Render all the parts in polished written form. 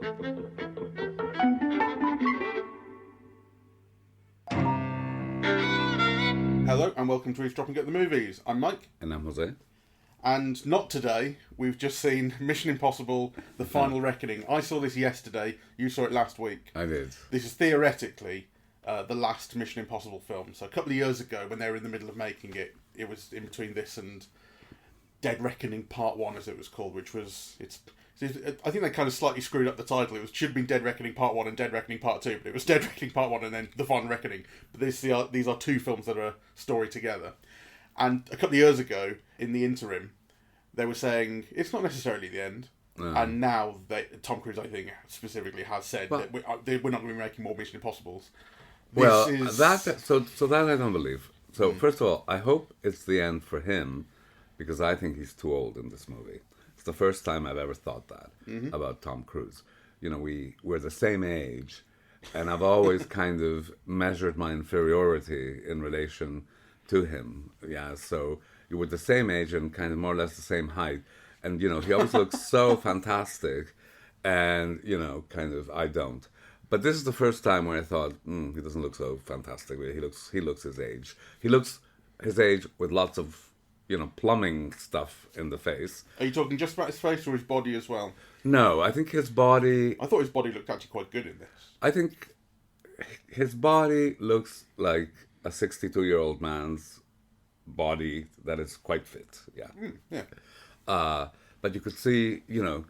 Hello and welcome to Eavesdropping at the Movies. I'm Mike. And I'm José. And not today. We've just seen Mission Impossible: The Final Reckoning. I saw this yesterday. You saw it last week. I did. This is theoretically the last Mission Impossible film. So a couple of years ago, when they were in the middle of making it, it was in between this and Dead Reckoning Part 1, as it was called, which was... I think they kind of slightly screwed up the title. Should have been Dead Reckoning Part 1 and Dead Reckoning Part 2, but it was Dead Reckoning Part 1 and then The Final Reckoning. But these are two films that are a story together. And a couple of years ago, in the interim, they were saying it's not necessarily the end. And now Tom Cruise, I think, specifically has said that we're not going to be making more Mission Impossibles. So that I don't believe. So first of all, I hope it's the end for him, because I think he's too old in this movie. It's the first time I've ever thought that about Tom Cruise. You know, we're the same age, and I've always kind of measured my inferiority in relation to him. Yeah, so you were the same age and kind of more or less the same height, and you know he always looks so fantastic, and you know, kind of I don't. But this is the first time where I thought he doesn't look so fantastic. He looks his age. He looks his age with lots of, you know, plumbing stuff in the face. Are you talking just about his face or his body as well? No, I think his body... I thought his body looked actually quite good in this. I think his body looks like a 62-year-old man's body that is quite fit, yeah. Yeah. But you could see, you know,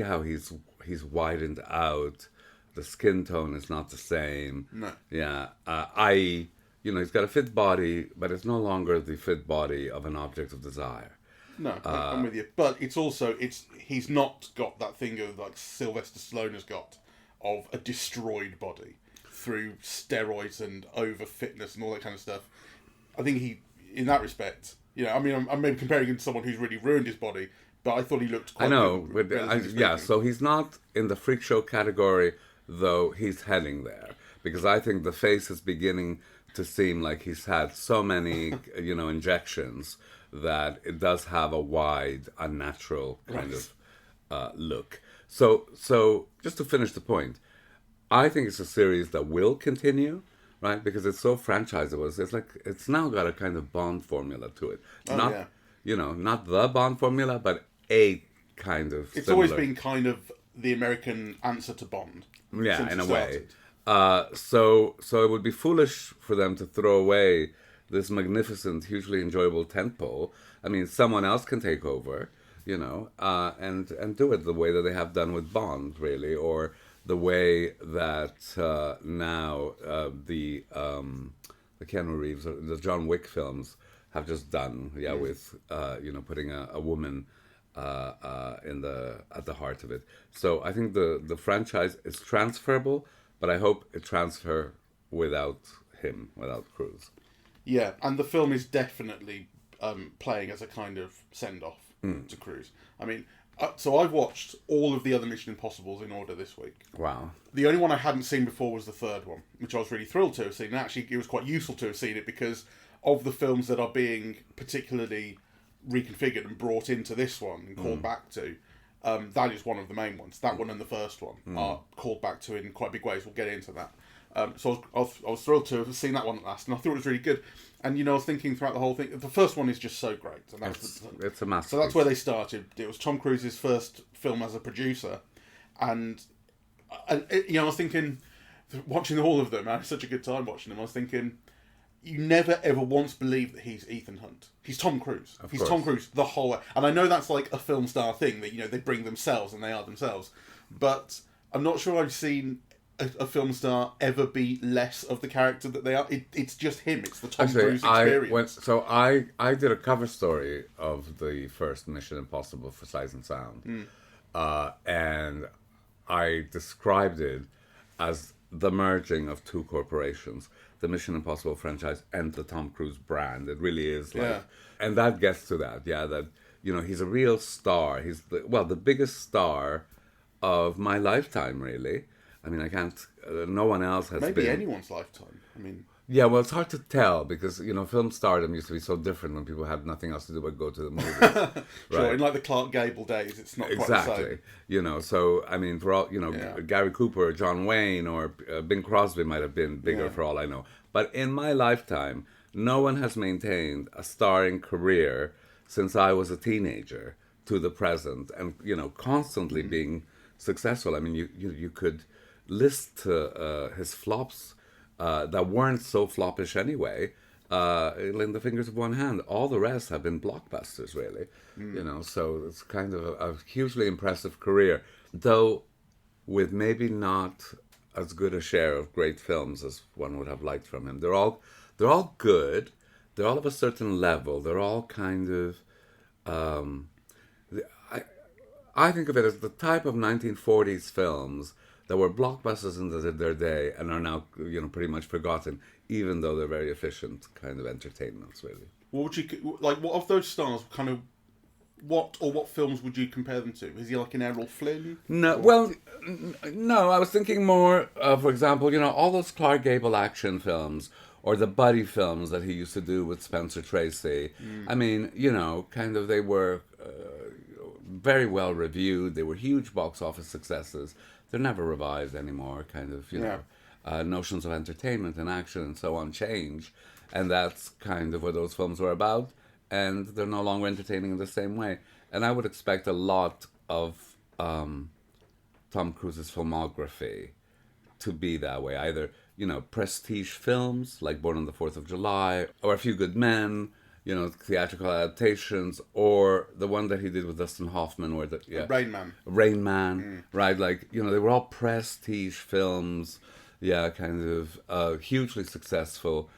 how he's widened out. The skin tone is not the same. No. Yeah. You know, he's got a fit body, but it's no longer the fit body of an object of desire. No, I'm with you. But he's not got that thing of like Sylvester Stallone has got of a destroyed body through steroids and over fitness and all that kind of stuff. I think he, in that respect, you know, I mean, I'm maybe comparing him to someone who's really ruined his body, but I thought he looked quite good. I know, yeah, so he's not in the freak show category, though he's heading there. Because I think the face is beginning to seem like he's had so many, you know, injections that it does have a wide, unnatural kind of look. So just to finish the point, I think it's a series that will continue, right? Because it's so franchisable. It's like it's now got a kind of Bond formula to it. You know, not the Bond formula, but a kind of. It's similar. always been kind of the American answer to Bond. Yeah, in a way. So it would be foolish for them to throw away this magnificent, hugely enjoyable tentpole. I mean, someone else can take over, you know, and do it the way that they have done with Bond, really, or the way that now the Keanu Reeves, the John Wick films have just done, with you know, putting a woman at the heart of it. So I think the franchise is transferable. But I hope it transfer without him, without Cruise. Yeah, and the film is definitely playing as a kind of send-off to Cruise. I mean, so I've watched all of the other Mission Impossibles in order this week. Wow. The only one I hadn't seen before was the third one, which I was really thrilled to have seen. And actually, it was quite useful to have seen it because of the films that are being particularly reconfigured and brought into this one and called back to. That is one of the main ones. That one and the first one are called back to in quite big ways. We'll get into that. So I was thrilled to have seen that one at last, and I thought it was really good. And you know, I was thinking throughout the whole thing, the first one is just so great. And it's a masterpiece. So that's where they started. It was Tom Cruise's first film as a producer, and you know, I was thinking, watching all of them, I had such a good time watching them. I was thinking, you never ever once believe that he's Ethan Hunt. He's Tom Cruise. He's Tom Cruise the whole way. And I know that's like a film star thing that, you know, they bring themselves and they are themselves. But I'm not sure I've seen a film star ever be less of the character that they are. It's just him. It's the Tom Cruise experience. I did a cover story of the first Mission Impossible for Sight and Sound. And I described it as the merging of two corporations, the Mission Impossible franchise and the Tom Cruise brand. It really is like, and that gets to that, that, you know, he's a real star. He's the biggest star of my lifetime, really. I mean, I can't, no one else has Maybe been. Anyone's lifetime. I mean, Yeah, well, it's hard to tell because, film stardom used to be so different when people had nothing else to do but go to the movies. Sure, Right. in like the Clark Gable days, it's not quite the Exactly. same. So, I mean, for all, Yeah. Gary Cooper or John Wayne or Bing Crosby might have been bigger Yeah. for all I know. But in my lifetime, no one has maintained a starring career since I was a teenager to the present and, constantly being successful. I mean, you could list his flops that weren't so floppish anyway, in the fingers of one hand. All the rest have been blockbusters, really. So it's kind of a hugely impressive career, though with maybe not as good a share of great films as one would have liked from him. They're all good. They're all of a certain level. They're all kind of. I think of it as the type of 1940s films that were blockbusters in their day and are now, pretty much forgotten, even though they're very efficient kind of entertainments, really. What would you like? What of those stars? Kind of, what films would you compare them to? Is he like an Errol Flynn? No, Or- well, no. I was thinking more, for example, all those Clark Gable action films or the buddy films that he used to do with Spencer Tracy. I mean, kind of they were very well reviewed. They were huge box office successes. They're never revived anymore. Kind of, notions of entertainment and action and so on change, and that's kind of what those films were about. And they're no longer entertaining in the same way. And I would expect a lot of Tom Cruise's filmography to be that way. Either, prestige films like Born on the 4th of July, or A Few Good Men, theatrical adaptations, or the one that he did with Dustin Hoffman, where Rain Man. Rain Man, right? Like, they were all prestige films, kind of hugely successful.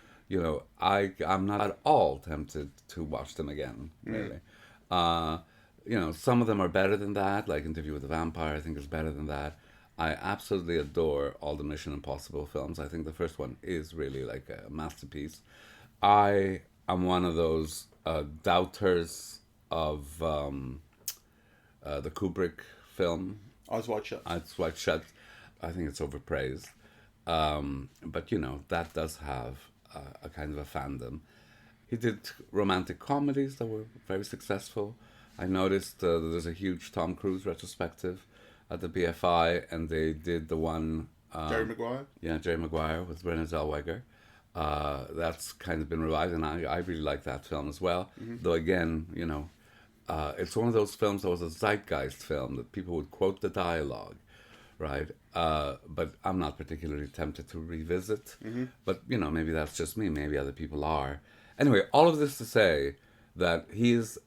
I'm not at all tempted to watch them again, really. Some of them are better than that, like Interview with the Vampire, I think is better than that. I absolutely adore all the Mission Impossible films. I think the first one is really like a masterpiece. I am one of those doubters of the Kubrick film, Eyes Wide Shut. Eyes Wide Shut. I think it's overpraised. But, that does have a kind of a fandom. He did romantic comedies that were very successful. I noticed that there's a huge Tom Cruise retrospective at the BFI, and they did the one... Jerry Maguire. Yeah, Jerry Maguire with Renée Zellweger. That's kind of been revived, and I really like that film as well. Though again, it's one of those films that was a zeitgeist film that people would quote the dialogue, right? But I'm not particularly tempted to revisit. But, maybe that's just me. Maybe other people are. Anyway, all of this to say that he is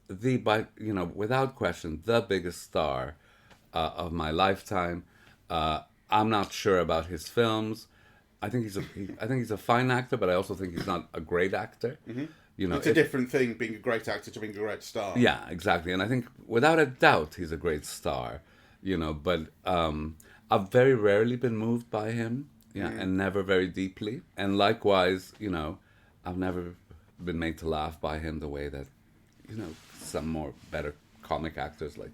without question, the biggest star of my lifetime. I'm not sure about his films. I think he's a fine actor, but I also think he's not a great actor. It's a different thing being a great actor to being a great star. Yeah, exactly. And I think without a doubt he's a great star. But I've very rarely been moved by him. And never very deeply. And likewise, I've never been made to laugh by him the way that, some more better comic actors like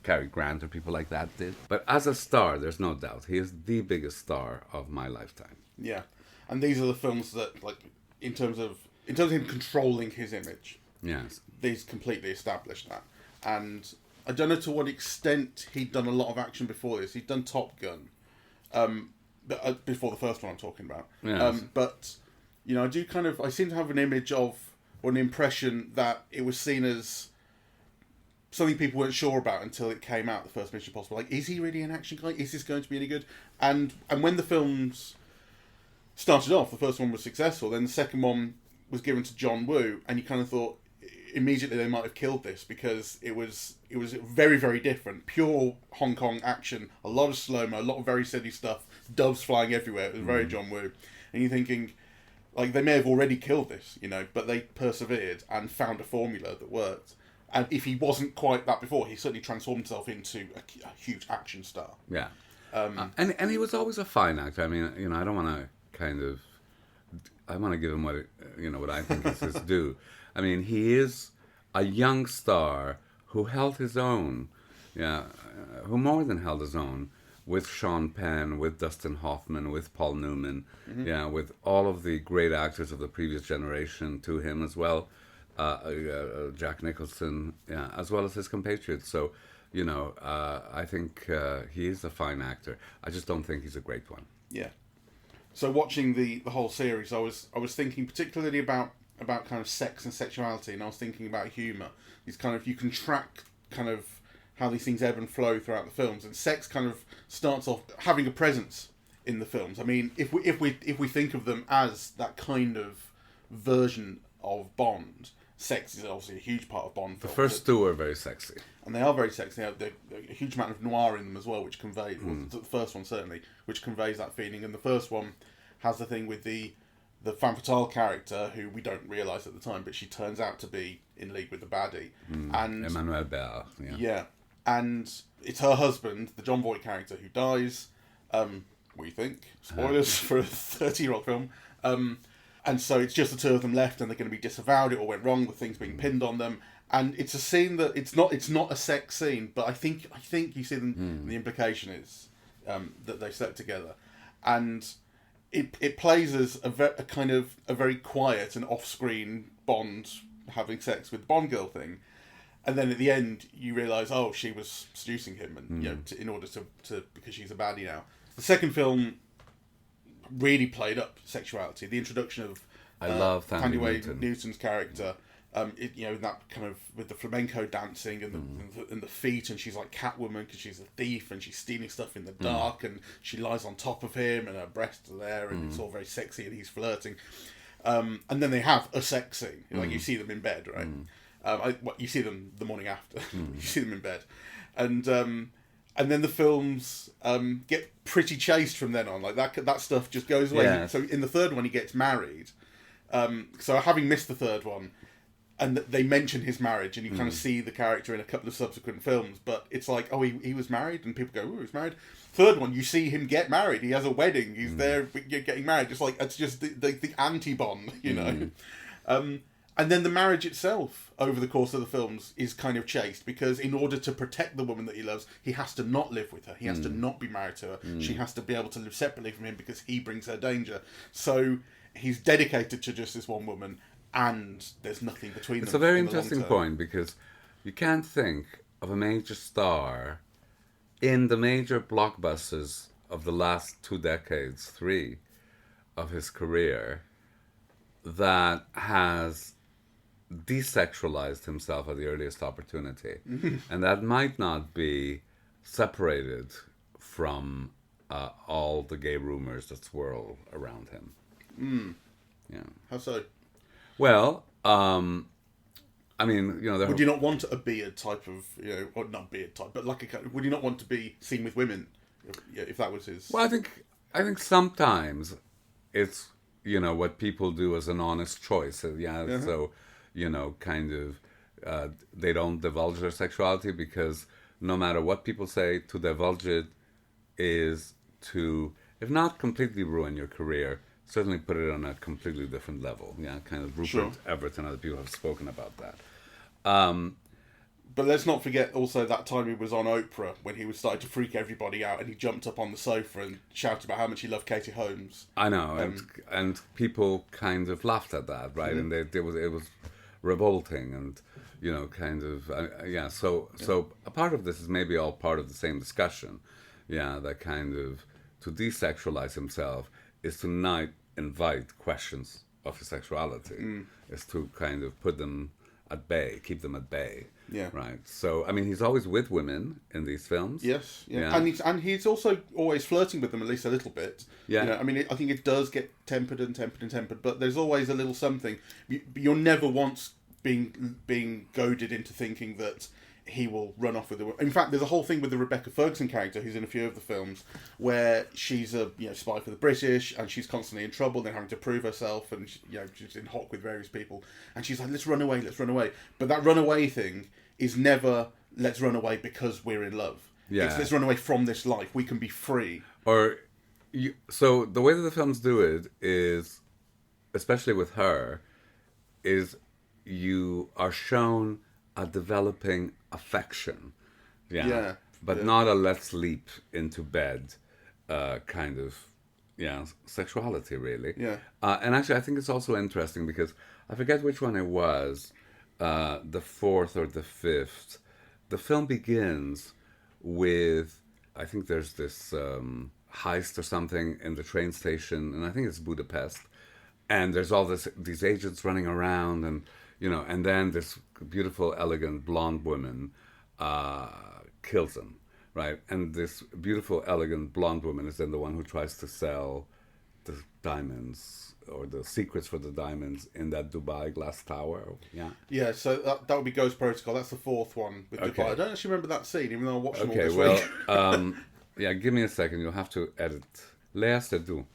Cary Grant or people like that did. But as a star, there's no doubt he is the biggest star of my lifetime. Yeah, and these are the films that, like, in terms of him controlling his image, Yes. these completely established that. And I don't know to what extent he'd done a lot of action before this. He'd done Top Gun, before the first one I'm talking about. Yes. But I seem to have an image of, or an impression that it was seen as something people weren't sure about until it came out, the first Mission Impossible. Like, is he really an action guy? Is this going to be any good? And when the films started off, the first one was successful, then the second one was given to John Woo, and you kind of thought immediately they might have killed this because it was very, very different. Pure Hong Kong action, a lot of slow-mo, a lot of very silly stuff, doves flying everywhere. It was very John Woo. And you're thinking, like, they may have already killed this, but they persevered and found a formula that worked. And if he wasn't quite that before, he certainly transformed himself into a huge action star. Yeah. And he was always a fine actor. I mean, I don't want to I want to give him what I think is his due. I mean, he is a young star who held his own, who more than held his own with Sean Penn, with Dustin Hoffman, with Paul Newman, with all of the great actors of the previous generation to him as well, Jack Nicholson, as well as his compatriots. So, I think he is a fine actor. I just don't think he's a great one. Yeah. So watching the whole series, I was thinking particularly about kind of sex and sexuality, and I was thinking about humour. These kind of, you can track kind of how these things ebb and flow throughout the films, and sex kind of starts off having a presence in the films. I mean, if we think of them as that kind of version of Bond, sex is obviously a huge part of Bond films. The first two are very sexy. And they are very sexy. There's a huge amount of noir in them as well, which conveys, the first one certainly, which conveys that feeling. And the first one has the thing with the femme fatale character, who we don't realise at the time, but she turns out to be in league with the baddie. And Emmanuel Bell. Yeah. And it's her husband, the John Voight character, who dies. We think. Spoilers for a 30-year-old film. And so it's just the two of them left, and they're going to be disavowed. It all went wrong with things being pinned on them. And it's a scene that it's not a sex scene, but I think you see them. The implication is that they slept together, and it plays as a very quiet and off-screen Bond having sex with the Bond girl thing, and then at the end you realise, oh, she was seducing him, and in order to because she's a baddie now. The second film really played up sexuality. The introduction of I love Tandy Newton's character. That kind of with the flamenco dancing and the feet, and she's like Catwoman because she's a thief and she's stealing stuff in the dark, and she lies on top of him and her breasts are there, and it's all very sexy and he's flirting. And then they have a sex scene, like you see them in bed, right? You see them the morning after. You see them in bed, and then the films get pretty chaste from then on. Like that stuff just goes away. Yeah. So in the third one, he gets married. So having missed the third one, and they mention his marriage, and you kind of see the character in a couple of subsequent films, but it's like, oh, he was married, and people go, oh, he's married. Third one, you see him get married. He has a wedding. He's there getting married. It's just the anti-Bond, you know. And then the marriage itself, over the course of the films, is kind of chaste, because in order to protect the woman that he loves, he has to not live with her. He has to not be married to her. She has to be able to live separately from him because he brings her danger. So he's dedicated to just this one woman, and there's nothing between them. It's a very interesting point, because you can't think of a major star in the major blockbusters of the last 2 decades, 3 of his career, that has desexualized himself at the earliest opportunity. And that might not be separated from all the gay rumors that swirl around him. Yeah. How so? Well, I mean, would you not want a beard type of, or not beard type, but like would you not want to be seen with women if that was his? Well, I think sometimes it's what people do as an honest choice. So kind of they don't divulge their sexuality, because no matter what people say, to divulge it is to, if not completely ruin your career, certainly put it on a completely different level. Yeah, kind of Rupert Everett and other people have spoken about that. But let's not forget also that time he was on Oprah, when he was starting to freak everybody out, and he jumped up on the sofa and shouted about how much he loved Katie Holmes. I know, and people kind of laughed at that, right? And it was revolting, and kind of So a part of this is maybe all part of the same discussion. Yeah, that kind of, to desexualize himself is to not invite questions of his sexuality. Is to kind of put them at bay, keep them at bay. Yeah. Right. So, I mean, he's always with women in these films. Yes. Yeah. And he's also always flirting with them, at least a little bit. Yeah. I mean, I think it does get tempered, but there's always a little something. You're never once being goaded into thinking that he will run off with the... In fact, there's a whole thing with the Rebecca Ferguson character, who's in a few of the films, where she's a spy for the British, and she's constantly in trouble, then having to prove herself, and she's in hock with various people, and she's like, let's run away. But that runaway thing is never, let's run away because we're in love. Yeah. It's, let's run away from this life. We can be free. So the way that the films do it is, especially with her, is you are shown a developing affection but not a let's leap into bed kind of sexuality, really. Yeah. And actually, I think it's also interesting because I forget which one it was, the fourth or the fifth. The film begins with, I think there's this heist or something in the train station, and I think it's Budapest. And there's all these agents running around, and and then this beautiful, elegant blonde woman kills him, right? And this beautiful, elegant blonde woman is then the one who tries to sell the diamonds or the secrets for the diamonds in that Dubai glass tower. Yeah. Yeah. So that would be Ghost Protocol. That's the fourth one with Okay. Dubai. I don't actually remember that scene, even though I watched them all Okay. this Well, week. yeah. Give me a second. You'll have to edit. Léa Seydoux.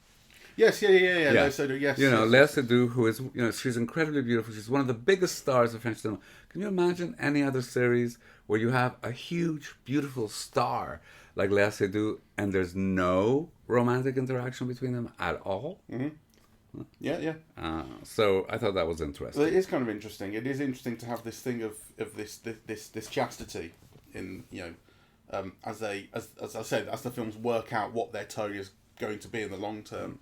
Yes. Yeah. Yeah. No, so, yes. Léa Seydoux, who is, she's incredibly beautiful. She's one of the biggest stars of French cinema. Can you imagine any other series where you have a huge, beautiful star like Léa Seydoux and there's no romantic interaction between them at all? Mm-hmm. Yeah. So I thought that was interesting. Well, it is kind of interesting. It is interesting to have this thing of this chastity in as I said, as the films work out what their tone is going to be in the long term.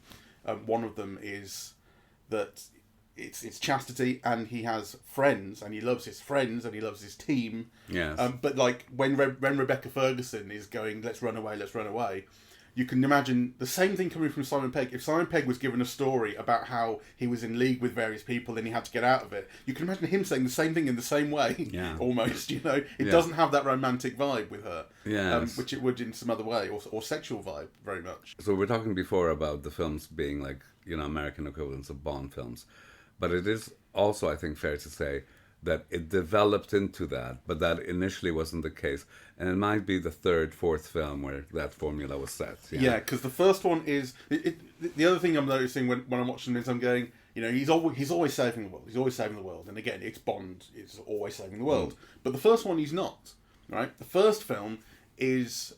One of them is that it's chastity, and he has friends, and he loves his friends, and he loves his team. Yes. But like when Rebecca Ferguson is going, let's run away, you can imagine the same thing coming from Simon Pegg. If Simon Pegg was given a story about how he was in league with various people and he had to get out of it, you can imagine him saying the same thing in the same way. Yeah. Almost, It doesn't have that romantic vibe with her. Yes. Which it would in some other way, or sexual vibe, very much. So we're talking before about the films being like, American equivalents of Bond films. But it is also, I think, fair to say that it developed into that, but that initially wasn't the case. And it might be the third, fourth film where that formula was set. Yeah, because the first one is... the other thing I'm noticing when I'm watching this, I'm going, he's always saving the world. He's always saving the world. And again, it's Bond. It's always saving the world. But the first one, he's not. Right? The first film is...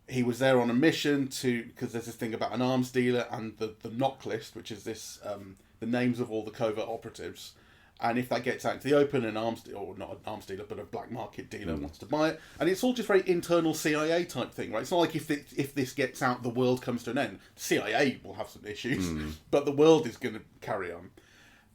he was there on a mission because there's this thing about an arms dealer and the knock list, which is this... the names of all the covert operatives, and if that gets out into the open, an arms or not an arms dealer, but a black market dealer wants to buy it, and it's all just very internal CIA type thing, right? It's not like if this gets out, the world comes to an end. The CIA will have some issues, but the world is going to carry on.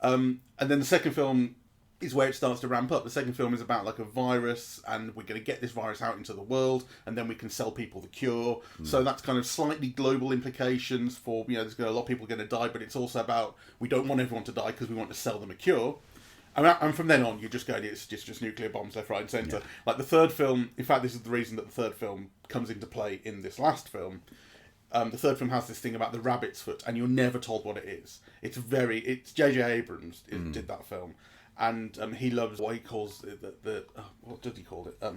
And then the second film is where it starts to ramp up. The second film is about like a virus, and we're going to get this virus out into the world, and then we can sell people the cure. So that's kind of slightly global implications for, there's a lot of people going to die, but it's also about we don't want everyone to die because we want to sell them a cure. And from then on, you're just going, it's just nuclear bombs left, right, and centre. Yeah. Like the third film, in fact, this is the reason that the third film comes into play in this last film. The third film has this thing about the rabbit's foot, and you're never told what it is. It's J.J. Abrams did that film. And he loves what he calls what did he call it?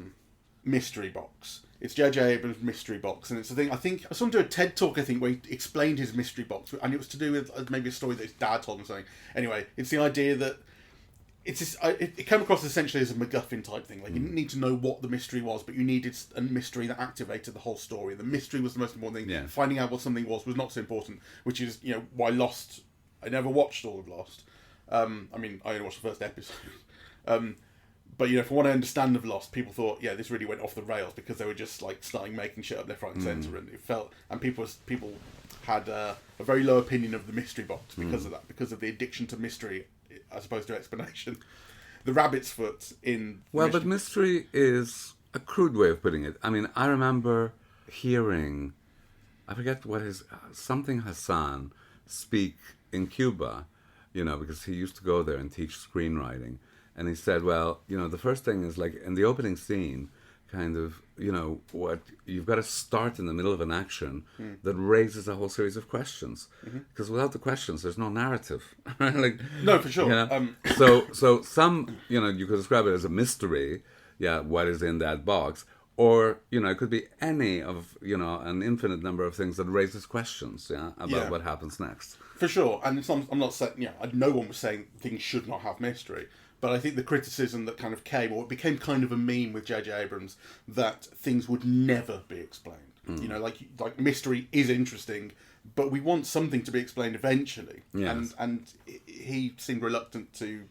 Mystery box. It's J.J. Abrams' mystery box, and it's a thing. I think I saw him do a TED talk. I think where he explained his mystery box, and it was to do with maybe a story that his dad told him or something. Anyway, it's the idea that it came across essentially as a MacGuffin type thing. Like you didn't need to know what the mystery was, but you needed a mystery that activated the whole story. The mystery was the most important thing. Yeah. Finding out what something was not so important. Which is why Lost. I never watched all of Lost. I only watched the first episode. But for what I understand of Lost, people thought, this really went off the rails because they were just like starting making shit up left, right, and centre, and it felt, and people had a very low opinion of the mystery box because of that, because of the addiction to mystery as opposed to explanation. The rabbit's foot in but mystery is a crude way of putting it. I mean, I remember hearing, I forget what something Hassan speak in Cuba. Because he used to go there and teach screenwriting. And he said, well, the first thing is like in the opening scene, kind of, what you've got to start in the middle of an action that raises a whole series of questions. Because without the questions, there's no narrative. No, for sure. So some, you could describe it as a mystery. Yeah, what is in that box? Or, it could be any of, an infinite number of things that raises questions, about what happens next. For sure. And I'm not saying, no one was saying things should not have mystery. But I think the criticism that kind of came, or it became kind of a meme with J.J. Abrams, that things would never be explained. Like mystery is interesting, but we want something to be explained eventually. Yes. And he seemed reluctant to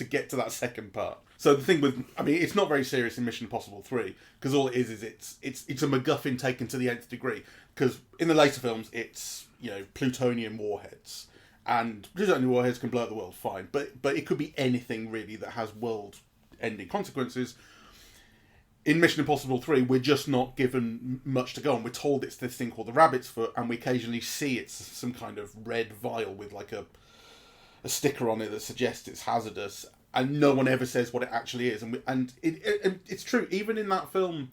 get to that second part. So the thing with, I mean, it's not very serious in Mission Impossible 3, because all it is it's a MacGuffin taken to the nth degree. Because in the later films, it's, you know, plutonium warheads. And plutonium warheads can blow up the world, fine. But it could be anything, really, that has world-ending consequences. In Mission Impossible 3, we're just not given much to go on. We're told it's this thing called the Rabbit's Foot, and we occasionally see it's some kind of red vial with, like, a sticker on it that suggests it's hazardous. And no one ever says what it actually is. And it's true, even in that film,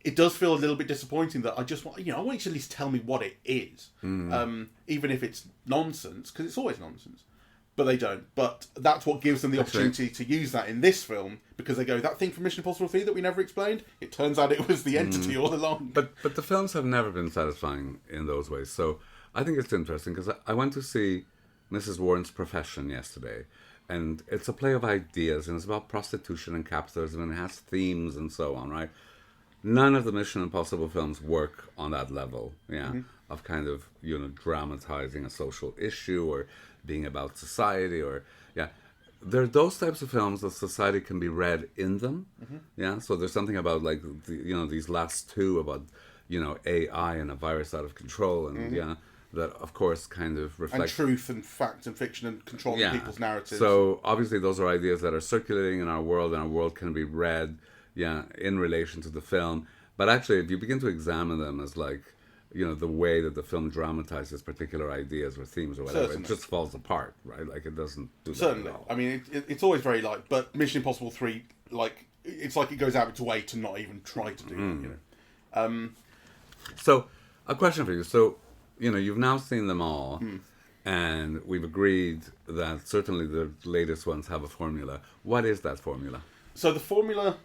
it does feel a little bit disappointing that I just want, you know, I want you to at least tell me what it is. Even if it's nonsense, because it's always nonsense. But they don't. But that's what gives them the opportunity to use that in this film, because they go, that thing from Mission Impossible 3 that we never explained, it turns out it was the entity all along. But the films have never been satisfying in those ways. So I think it's interesting, because I went to see Mrs. Warren's Profession yesterday. And it's a play of ideas, and it's about prostitution and capitalism, and it has themes and so on, right? None of the Mission Impossible films work on that level, of kind of, you know, dramatizing a social issue or being about society, or, there are those types of films that society can be read in them, So there's something about, like, these last two about, you know, AI and a virus out of control, and, that, of course, kind of reflect... And truth and fact and fiction and controlling people's narratives. So, obviously, those are ideas that are circulating in our world, and our world can be read, in relation to the film. But actually, if you begin to examine them as, like, you know, the way that the film dramatizes particular ideas or themes or whatever, it just falls apart, right? Like, it doesn't do that at all. I mean, it's always very light, but Mission Impossible 3, like, it's like it goes out of its way to not even try to do that, you know. So, a question for you. So, you know, you've now seen them all, and we've agreed that certainly the latest ones have a formula. What is that formula? So the formula,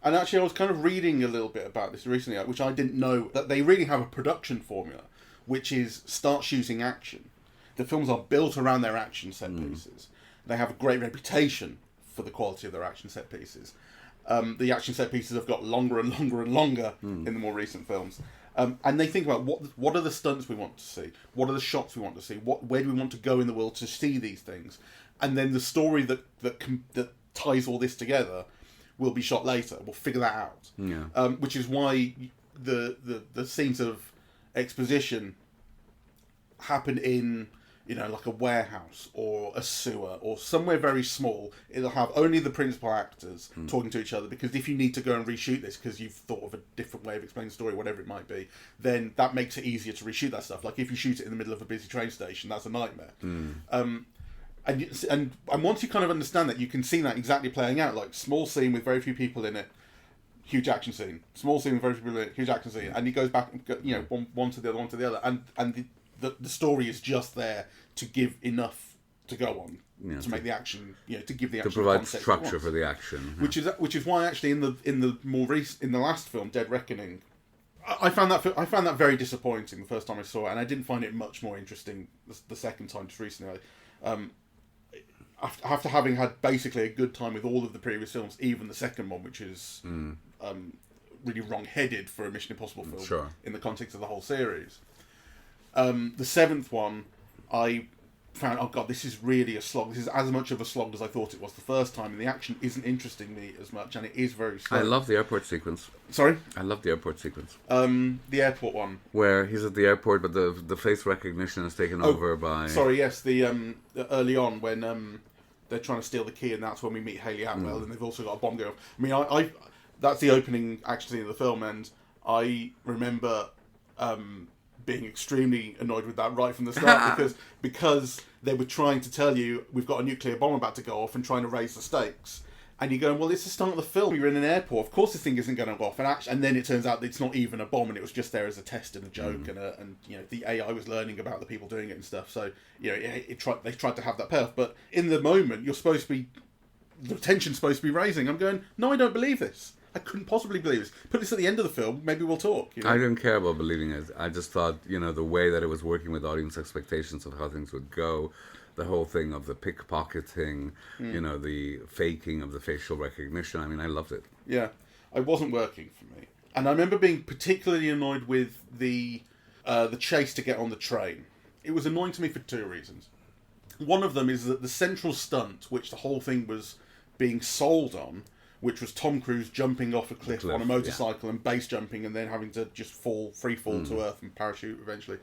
and actually I was kind of reading a little bit about this recently, which I didn't know, that they really have a production formula, which is start shooting action. The films are built around their action set pieces. They have a great reputation for the quality of their action set pieces. The action set pieces have got longer and longer and longer in the more recent films. And they think about what are the stunts we want to see, what are the shots we want to see, where do we want to go in the world to see these things, and then the story that ties all this together will be shot later. We'll figure that out. Which is why the scenes of exposition happen in, you know, like a warehouse or a sewer or somewhere very small. It'll have only the principal actors talking to each other, because if you need to go and reshoot this because you've thought of a different way of explaining the story, whatever it might be, then that makes it easier to reshoot that stuff. Like if you shoot it in the middle of a busy train station, that's a nightmare. And once you kind of understand that, you can see that exactly playing out. Like small scene with very few people in it, huge action scene. Small scene with very few people in it, huge action scene. And he goes back, you know, one to the other, one to the other, and the story is just there to give enough to go on, to make the action, you know, to give the action, to provide structure for the action, which is why actually in the last film, Dead Reckoning, I found that very disappointing the first time I saw it, and I didn't find it much more interesting the second time just recently. After having had basically a good time with all of the previous films, even the second one, which is really wrong-headed for a Mission Impossible film in the context of the whole series. The seventh one, I found, oh god, this is really a slog. This is as much of a slog as I thought it was the first time, and the action isn't interesting me as much, and it is very slow. I love the airport sequence. Sorry? I love the airport sequence. The airport one. Where he's at the airport, but the face recognition is taken over by... Sorry, yes, the early on, when they're trying to steal the key, and that's when we meet Hayley Atwell, and they've also got a bomb going off. I mean, I that's the opening action scene of the film, and I remember... being extremely annoyed with that right from the start, because they were trying to tell you we've got a nuclear bomb about to go off and trying to raise the stakes, and you're going, well, it's the start of the film, you're in an airport, of course this thing isn't going to go off, and then it turns out that it's not even a bomb, and it was just there as a test and a joke, and you know, the AI was learning about the people doing it and stuff, so you know, they tried to have that payoff, but in the moment the tension's supposed to be raising. I'm going, no, I don't believe this. I couldn't possibly believe this. Put this at the end of the film, maybe we'll talk. You know? I didn't care about believing it. I just thought, you know, the way that it was working with audience expectations of how things would go, the whole thing of the pickpocketing, you know, the faking of the facial recognition. I mean, I loved it. Yeah, it wasn't working for me. And I remember being particularly annoyed with the chase to get on the train. It was annoying to me for two reasons. One of them is that the central stunt, which the whole thing was being sold on, which was Tom Cruise jumping off a cliff on a motorcycle and base jumping and then having to just free fall to earth and parachute eventually.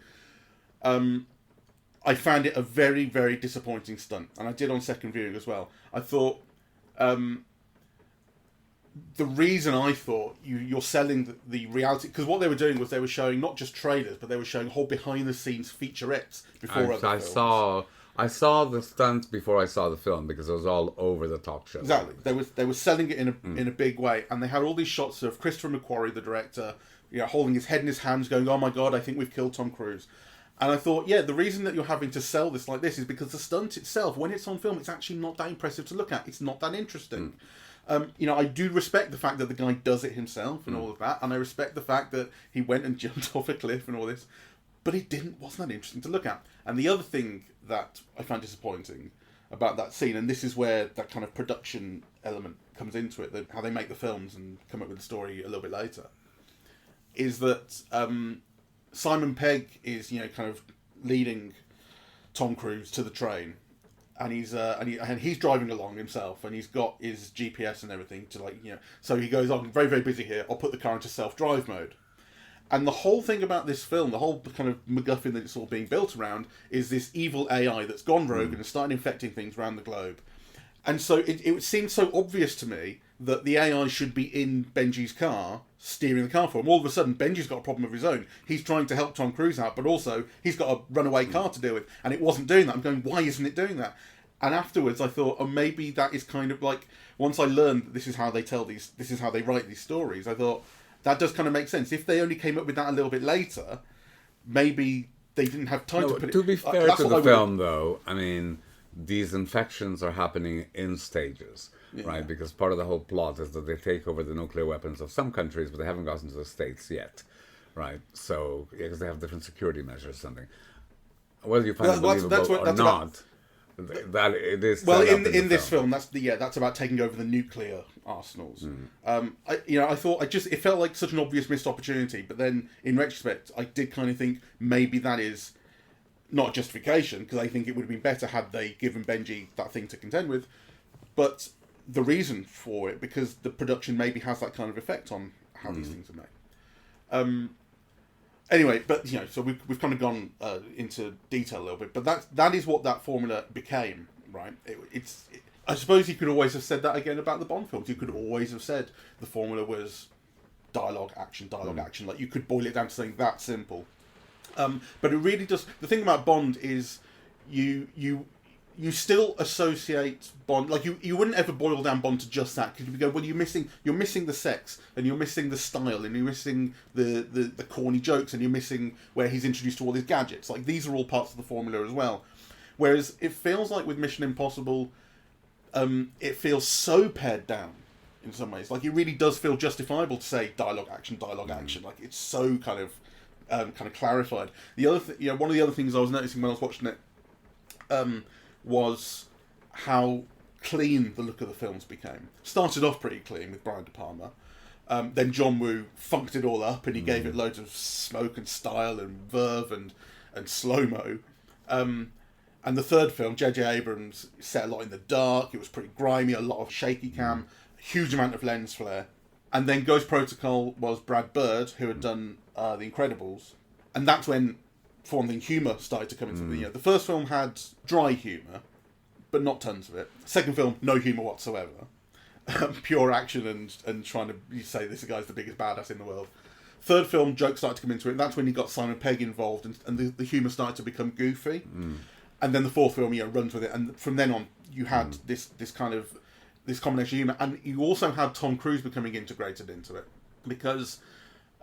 I found it a very, very disappointing stunt, and I did on second viewing as well. I thought the reason I thought you're selling the reality, because what they were doing was they were showing not just trailers, but they were showing whole behind the scenes featurettes before other films. I saw the stunts before I saw the film because it was all over the talk show. Exactly, they were selling it in a big way, and they had all these shots of Christopher McQuarrie, the director, holding his head in his hands, going, "Oh my God, I think we've killed Tom Cruise." And I thought, the reason that you're having to sell this like this is because the stunt itself, when it's on film, it's actually not that impressive to look at. It's not that interesting. I do respect the fact that the guy does it himself and all of that, and I respect the fact that he went and jumped off a cliff and all this, but it wasn't that interesting to look at. And the other thing that I found disappointing about that scene, and this is where that kind of production element comes into it, how they make the films and come up with the story a little bit later, is that Simon Pegg is kind of leading Tom Cruise to the train, and he's driving along himself, and he's got his GPS and everything to so he goes, "I'm very, very busy here, I'll put the car into self-drive mode." And the whole thing about this film, the whole kind of MacGuffin that it's all being built around, is this evil AI that's gone rogue and has started infecting things around the globe. And so it seemed so obvious to me that the AI should be in Benji's car, steering the car for him. All of a sudden, Benji's got a problem of his own. He's trying to help Tom Cruise out, but also he's got a runaway car to deal with. And it wasn't doing that. I'm going, why isn't it doing that? And afterwards, I thought, maybe that is kind of like, once I learned that this is how they this is how they write these stories, I thought, that does kind of make sense. If they only came up with that a little bit later, maybe they didn't have time to put it... To be fair to the film, though, I mean, these infections are happening in stages, right? Because part of the whole plot is that they take over the nuclear weapons of some countries, but they haven't gotten to the States yet, right? So, because they have different security measures or something. Whether you find it believable or not... That it is in this film. That's about taking over the nuclear arsenals. I thought it felt like such an obvious missed opportunity, but then in retrospect, I did kind of think maybe that is not justification, because I think it would have been better had they given Benji that thing to contend with. But the reason for it, because the production maybe has that kind of effect on how these things are made. Anyway, but so we've kind of gone into detail a little bit, but that is what that formula became, right? I suppose you could always have said that again about the Bond films. You could always have said the formula was dialogue, action. Like, you could boil it down to something that simple. But it really does. The thing about Bond is you still associate Bond, like you wouldn't ever boil down Bond to just that, because you go, well, you're missing the sex, and you're missing the style, and you're missing the corny jokes, and you're missing where he's introduced to all his gadgets. Like, these are all parts of the formula as well. Whereas it feels like with Mission Impossible, it feels so pared down in some ways. Like, it really does feel justifiable to say dialogue action. Like, it's so kind of clarified. The other one of the other things I was noticing when I was watching it was how clean the look of the films became. Started off pretty clean with Brian De Palma. Then John Woo funked it all up, and he gave it loads of smoke and style and verve and slow-mo. And the third film, J.J. Abrams, set a lot in the dark. It was pretty grimy, a lot of shaky cam, huge amount of lens flare. And then Ghost Protocol was Brad Bird, who had done The Incredibles. And that's when, for one thing, humour started to come into the first film had dry humour, but not tons of it. Second film, no humour whatsoever. Pure action and trying to say this guy's the biggest badass in the world. Third film, jokes started to come into it, and that's when you got Simon Pegg involved, and the humour started to become goofy. And then the fourth film, runs with it, and from then on, you had this combination of humour, and you also had Tom Cruise becoming integrated into it, because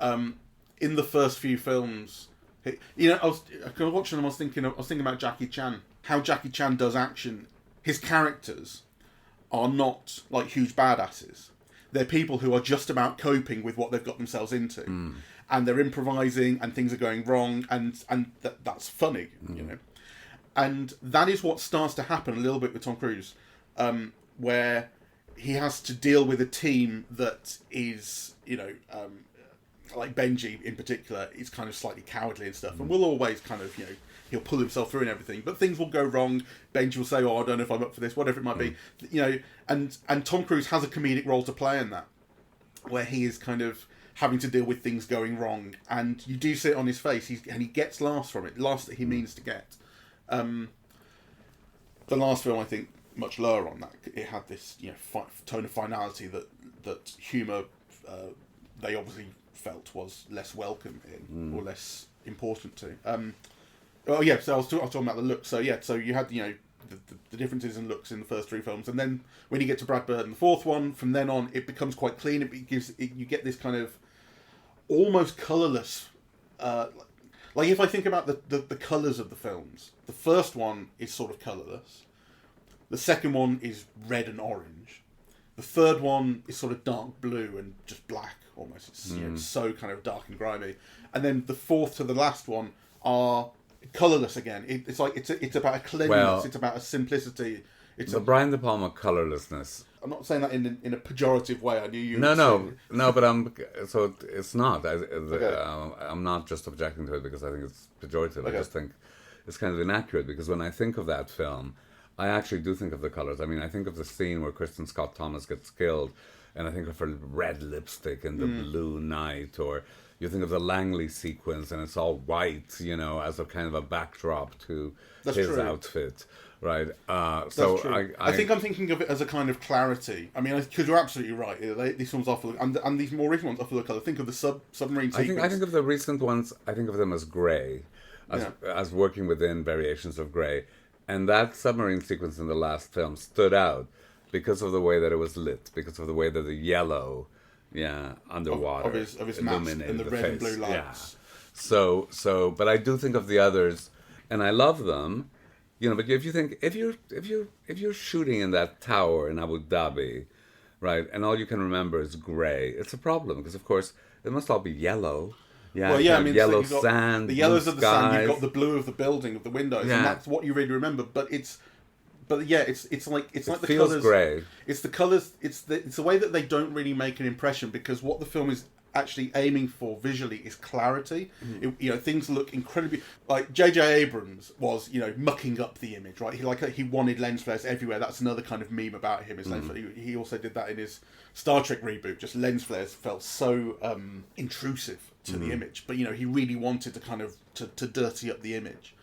in the first few films, I was watching them. I was thinking about Jackie Chan. How Jackie Chan does action. His characters are not like huge badasses. They're people who are just about coping with what they've got themselves into, and they're improvising, and things are going wrong, and that's funny, And that is what starts to happen a little bit with Tom Cruise, where he has to deal with a team that is, like Benji in particular is kind of slightly cowardly and stuff, and will always kind of, he'll pull himself through and everything, but things will go wrong. Benji will say, "Oh, I don't know if I'm up for this," whatever it might be, and Tom Cruise has a comedic role to play in that, where he is kind of having to deal with things going wrong, and you do see it on his face. He gets laughs from it, laughs that he means to get. The last film, I think, much lower on that. It had this, tone of finality that humour they obviously felt was less welcome in, or less important to. So I was talking about the look. So you had the differences in looks in the first three films, and then when you get to Brad Bird in the fourth one, from then on it becomes quite clean. You get this kind of almost colourless. Like if I think about the colours of the films, the first one is sort of colourless. The second one is red and orange. The third one is sort of dark blue and just black almost. It's so kind of dark and grimy. And then the fourth to the last one are colourless again. It's like it's about a cleanliness. It's about a simplicity. It's Brian De Palma colourlessness. I'm not saying that in a pejorative way. I knew you. No, but so it's not. Okay. I'm not just objecting to it because I think it's pejorative. Okay. I just think it's kind of inaccurate, because when I think of that film, I actually do think of the colours. I mean, I think of the scene where Kristen Scott Thomas gets killed, and I think of her red lipstick in the blue night, or you think of the Langley sequence and it's all white, as a kind of a backdrop to his outfit, right? So I think I'm thinking of it as a kind of clarity. I mean, because you're absolutely right. These films are full of, and these more recent ones are full of colour. Think of the submarine sequence. I think of the recent ones, I think of them as grey, as working within variations of grey. And that submarine sequence in the last film stood out because of the way that it was lit, because of the way that the yellow, underwater, of his mask and the red face. and blue lights. Yeah. So, but I do think of the others, and I love them, But if you think if you're shooting in that tower in Abu Dhabi, right, and all you can remember is grey, it's a problem because of course it must all be yellow. Yeah, yellow sand, the yellows of the skies. sand. You've got the blue of the building, of the windows, and that's what you really remember. But it's like the feels colours. Grey. It's the colours. It's the way that they don't really make an impression, because what the film is actually aiming for visually is clarity. Things look incredibly like J.J. Abrams was mucking up the image, right? He wanted lens flares everywhere. That's another kind of meme about him. He also did that in his Star Trek reboot. Just lens flares felt so intrusive to the image, but he really wanted to kind of to dirty up the image.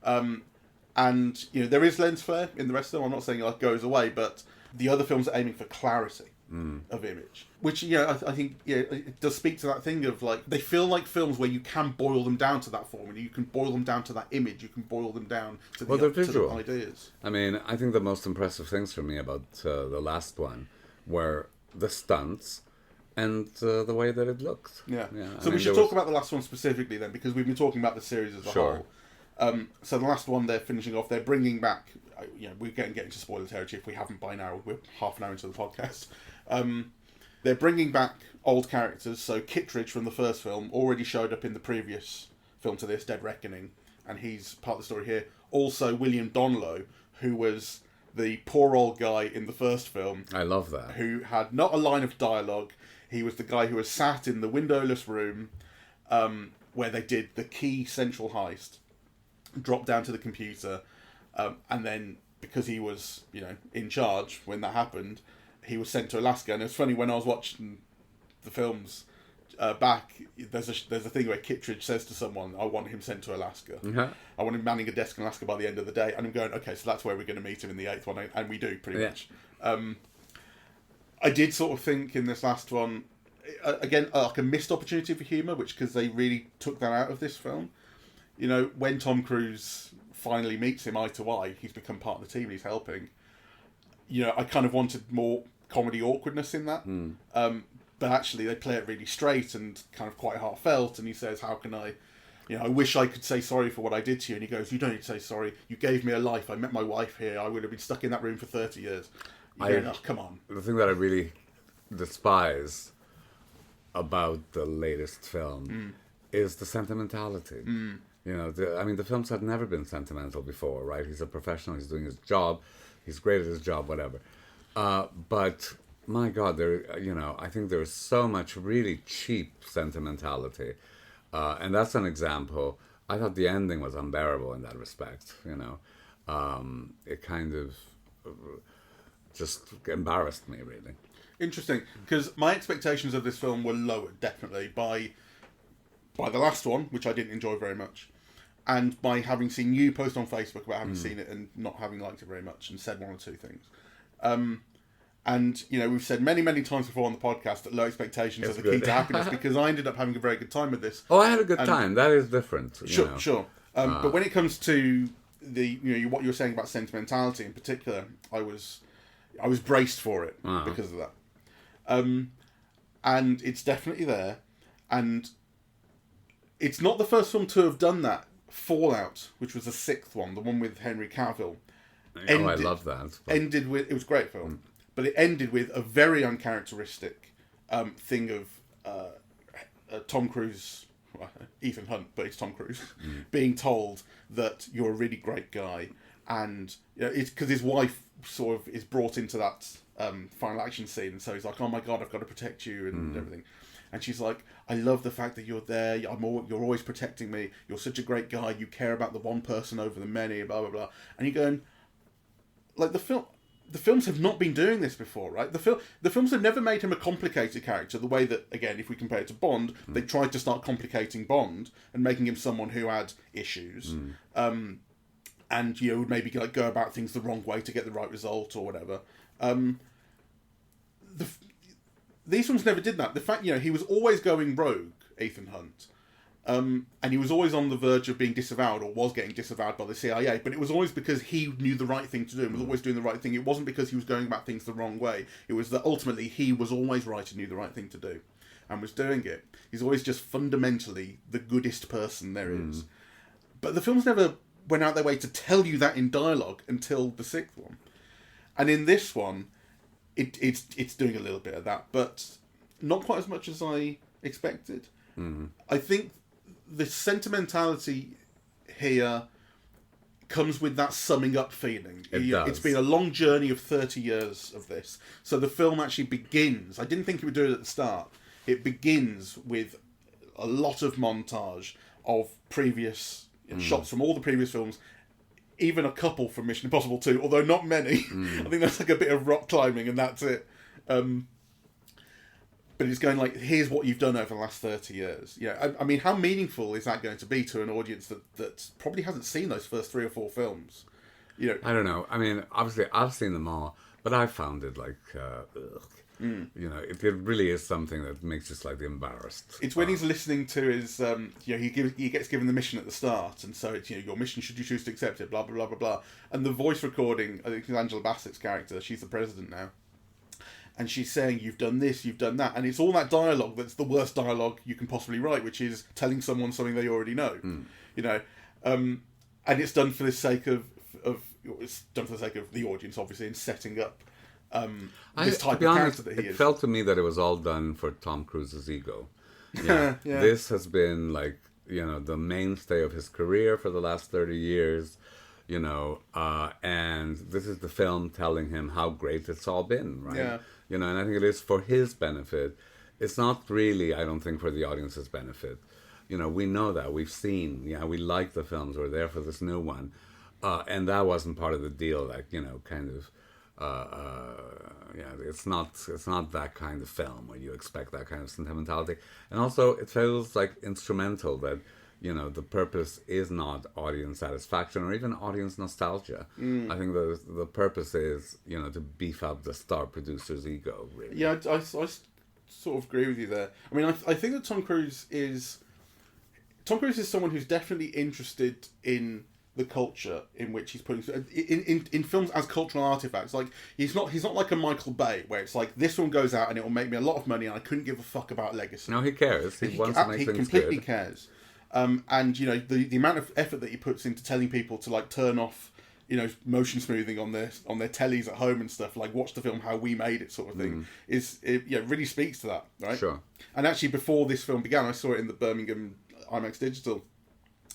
And there is lens flare in the rest of them. I'm not saying it goes away, but the other films are aiming for clarity of image, which I think it does speak to that thing of like they feel like films where you can boil them down to that form, and you can boil them down to that image, you can boil them down to the ideas. I mean, I think the most impressive things for me about the last one were the stunts and the way that it looked. Yeah. So we should talk about the last one specifically then, because we've been talking about the series as a whole. So the last one they're finishing off, they're bringing back, we're getting into spoiler territory if we haven't by now, we're half an hour into the podcast. They're bringing back old characters, so Kittredge from the first film already showed up in the previous film to this, Dead Reckoning, and he's part of the story here. Also William Donlow, who was the poor old guy in the first film. I love that. Who had not a line of dialogue. He was the guy who was sat in the windowless room where they did the key central heist, dropped down to the computer, and then because he was in charge when that happened, he was sent to Alaska. And it's funny, when I was watching the films back, there's a thing where Kittredge says to someone, I want him sent to Alaska. Mm-hmm. I want him manning a desk in Alaska by the end of the day. And I'm going, okay, so that's where we're going to meet him in the 8th one, and we do pretty much. I did sort of think in this last one, again, like a missed opportunity for humour, because they really took that out of this film. When Tom Cruise finally meets him eye to eye, he's become part of the team and he's helping. I kind of wanted more comedy awkwardness in that. But actually they play it really straight and kind of quite heartfelt, and he says, how can I wish I could say sorry for what I did to you. And he goes, you don't need to say sorry. You gave me a life. I met my wife here. I would have been stuck in that room for 30 years. Come on. The thing that I really despise about the latest film is the sentimentality. The films had never been sentimental before, right? He's a professional. He's doing his job. He's great at his job, whatever. But my God, I think there's so much really cheap sentimentality, and that's an example. I thought the ending was unbearable in that respect. It kind of just embarrassed me, really. Interesting, because my expectations of this film were lowered definitely by the last one, which I didn't enjoy very much, and by having seen you post on Facebook about having seen it and not having liked it very much and said one or two things. And, we've said many, many times before on the podcast that low expectations are the key to happiness, because I ended up having a very good time with this. Oh, I had a good time. That is different. Sure. But when it comes to what you were saying about sentimentality in particular, I was braced for it because of that. And it's definitely there. And it's not the first film to have done that. Fallout, which was the sixth one, the one with Henry Cavill. I love that. Ended with, it was a great film, but it ended with a very uncharacteristic thing of Tom Cruise, Ethan Hunt, but it's Tom Cruise, being told that you're a really great guy, and it's because his wife sort of is brought into that final action scene, and so he's like, "Oh my God, I've got to protect you," and everything. And she's like, "I love the fact that you're there. You're always protecting me. You're such a great guy. You care about the one person over the many, blah, blah, blah." And you're going, like, the films have not been doing this before, right? The films have never made him a complicated character the way that, again, if we compare it to Bond, they tried to start complicating Bond and making him someone who had issues. And, would maybe like go about things the wrong way to get the right result or whatever. These films never did that. The fact, he was always going rogue, Ethan Hunt. And he was always on the verge of being disavowed, or was getting disavowed by the CIA, but it was always because he knew the right thing to do and was always doing the right thing. It wasn't because he was going about things the wrong way. It was that ultimately he was always right and knew the right thing to do and was doing it. He's always just fundamentally the goodest person there is. But the films never went out their way to tell you that in dialogue until the sixth one. And in this one, it's doing a little bit of that, but not quite as much as I expected. I think the sentimentality here comes with that summing up feeling. It's been a long journey of 30 years of this. So the film actually begins, I didn't think it would do it at the start, it begins with a lot of montage of previous shots from all the previous films, even a couple from Mission Impossible 2, although not many. I think there's like a bit of rock climbing and that's it. But it's going like, here's what you've done over the last 30 years. I mean, how meaningful is that going to be to an audience that probably hasn't seen those first 3 or 4 films? I don't know. I mean, obviously I've seen them all, but I found it like, it really is something that makes you slightly embarrassed. It's when he's listening to his, he gets given the mission at the start, and so it's, your mission, should you choose to accept it, blah, blah, blah, blah, blah. And the voice recording, I think it's Angela Bassett's character, she's the president now. And she's saying, you've done this, you've done that. And it's all that dialogue that's the worst dialogue you can possibly write, which is telling someone something they already know. And it's done for the sake of it's done for the sake of the audience, obviously, in setting up this type of character that he is. It felt to me that it was all done for Tom Cruise's ego. Yeah. This has been like, the mainstay of his career for the last 30 years. And this is the film telling him how great it's all been, right? Yeah. And I think it is for his benefit. It's not really, I don't think, for the audience's benefit. We know that. We've seen, we like the films. We're there for this new one. And that wasn't part of the deal, like, it's not that kind of film where you expect that kind of sentimentality. And also, it feels like instrumental that, the purpose is not audience satisfaction or even audience nostalgia. I think the purpose is, to beef up the star producer's ego, really. Yeah, I sort of agree with you there. I mean, I think that Tom Cruise is someone who's definitely interested in the culture in which he's putting in films as cultural artifacts. Like, he's not like a Michael Bay, where it's like, this one goes out and it will make me a lot of money and I couldn't give a fuck about legacy. No, he cares. He wants to make things good. He completely cares. And the amount of effort that he puts into telling people to like turn off, motion smoothing on their tellies at home and stuff, like watch the film how we made it, sort of thing, really speaks to that, right? Sure. And actually, before this film began, I saw it in the Birmingham IMAX Digital.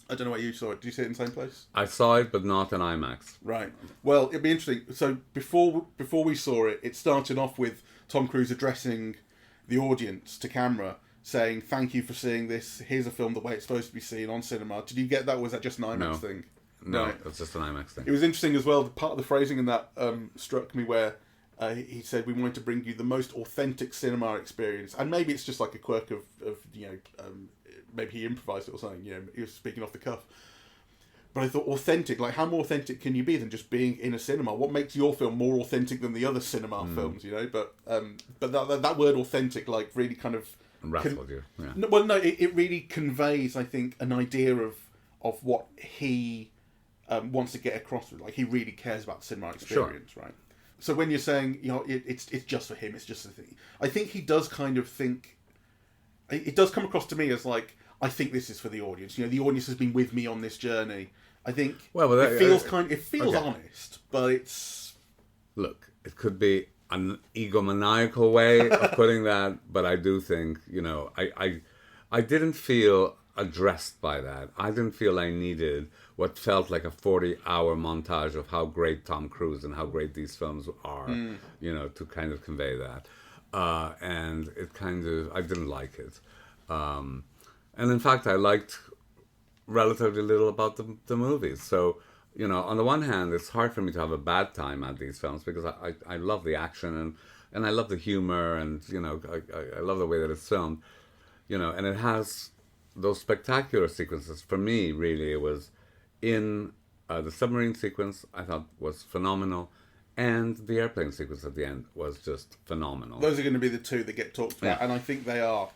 I don't know where you saw it. Did you see it in the same place? I saw it, but not in IMAX. Right. Well, it'd be interesting. So before we saw it, it started off with Tom Cruise addressing the audience to camera, saying, "Thank you for seeing this. Here's a film the way it's supposed to be seen on cinema." Did you get that? Or was that just an IMAX thing? No, Right. it's just an IMAX thing. It was interesting as well. Part of the phrasing in that struck me, where he said, "We wanted to bring you the most authentic cinema experience," and maybe it's just like a quirk of maybe he improvised it or something. He was speaking off the cuff. But I thought authentic, like how more authentic can you be than just being in a cinema? What makes your film more authentic than the other cinema films? But that word authentic, like, really kind of rattled you. Yeah. No, it really conveys, I think, an idea of what he wants to get across with. Like, he really cares about the cinema experience, right? So when you're saying, it's just for him, it's just a thing. I think he does kind of think. It does come across to me as like, I think this is for the audience. The audience has been with me on this journey. I think it feels honest, but it's... Look, it could be an egomaniacal way of putting that, but I do think, I didn't feel addressed by that. I didn't feel I needed what felt like a 40-hour montage of how great Tom Cruise and how great these films are, to kind of convey that. And it kind of, I didn't like it. And in fact, I liked relatively little about the movies. So, on the one hand, it's hard for me to have a bad time at these films because I love the action and I love the humor and, I love the way that it's filmed, and it has those spectacular sequences. For me, really, it was in the submarine sequence, I thought was phenomenal. And the airplane sequence at the end was just phenomenal. Those are going to be the two that get talked about, and I think they are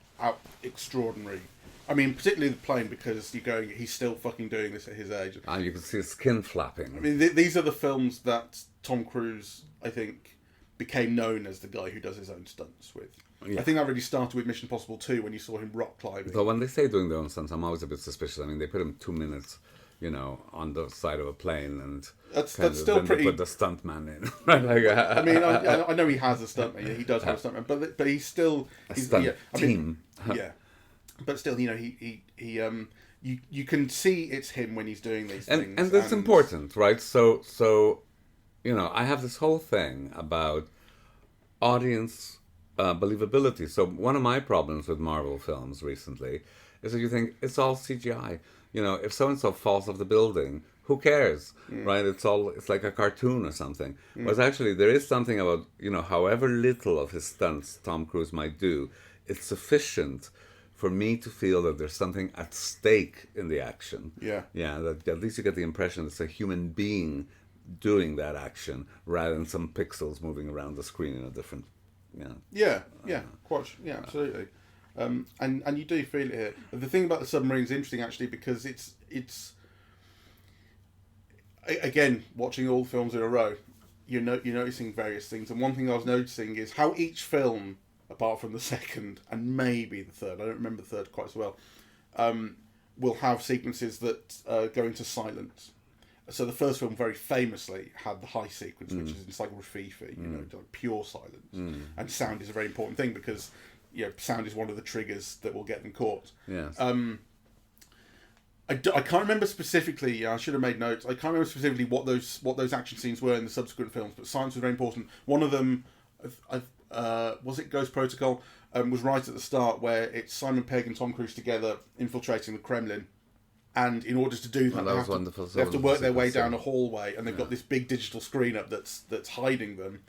extraordinary. I mean, particularly the plane, because he's still fucking doing this at his age. And you can see his skin flapping. I mean, these are the films that Tom Cruise, I think, became known as the guy who does his own stunts with. Yeah. I think that really started with Mission Impossible 2 when you saw him rock climbing. So when they say doing their own stunts, I'm always a bit suspicious. I mean, they put him 2 minutes, on the side of a plane, and that's still pretty. They put the stuntman in. Like, I mean, I know he has a stuntman. He does have a stuntman, but he's still team. Yeah, but still, you can see it's him when he's doing these things, and that's important, right? So, I have this whole thing about audience believability. So one of my problems with Marvel films recently is that you think it's all CGI. If so-and-so falls off the building, who cares, right? It's like a cartoon or something. Whereas actually there is something about, however little of his stunts Tom Cruise might do, it's sufficient for me to feel that there's something at stake in the action. Yeah. Yeah, that at least you get the impression it's a human being doing that action rather than some pixels moving around the screen in a different, absolutely. And you do feel it here. The thing about the submarine is interesting, actually, because it's again, watching all the films in a row, you're noticing various things. And one thing I was noticing is how each film, apart from the second and maybe the third, I don't remember the third quite so well, will have sequences that go into silence. So the first film very famously had the high sequence, which is in Rafifi, pure silence. And sound is a very important thing because sound is one of the triggers that will get them caught. Yes. I can't remember specifically. I should have made notes. I can't remember specifically what those action scenes were in the subsequent films, but silence was very important. One of them, was it Ghost Protocol? Was right at the start, where it's Simon Pegg and Tom Cruise together infiltrating the Kremlin. And in order to do that, they have to work their way down a hallway, and they've got this big digital screen up that's hiding them.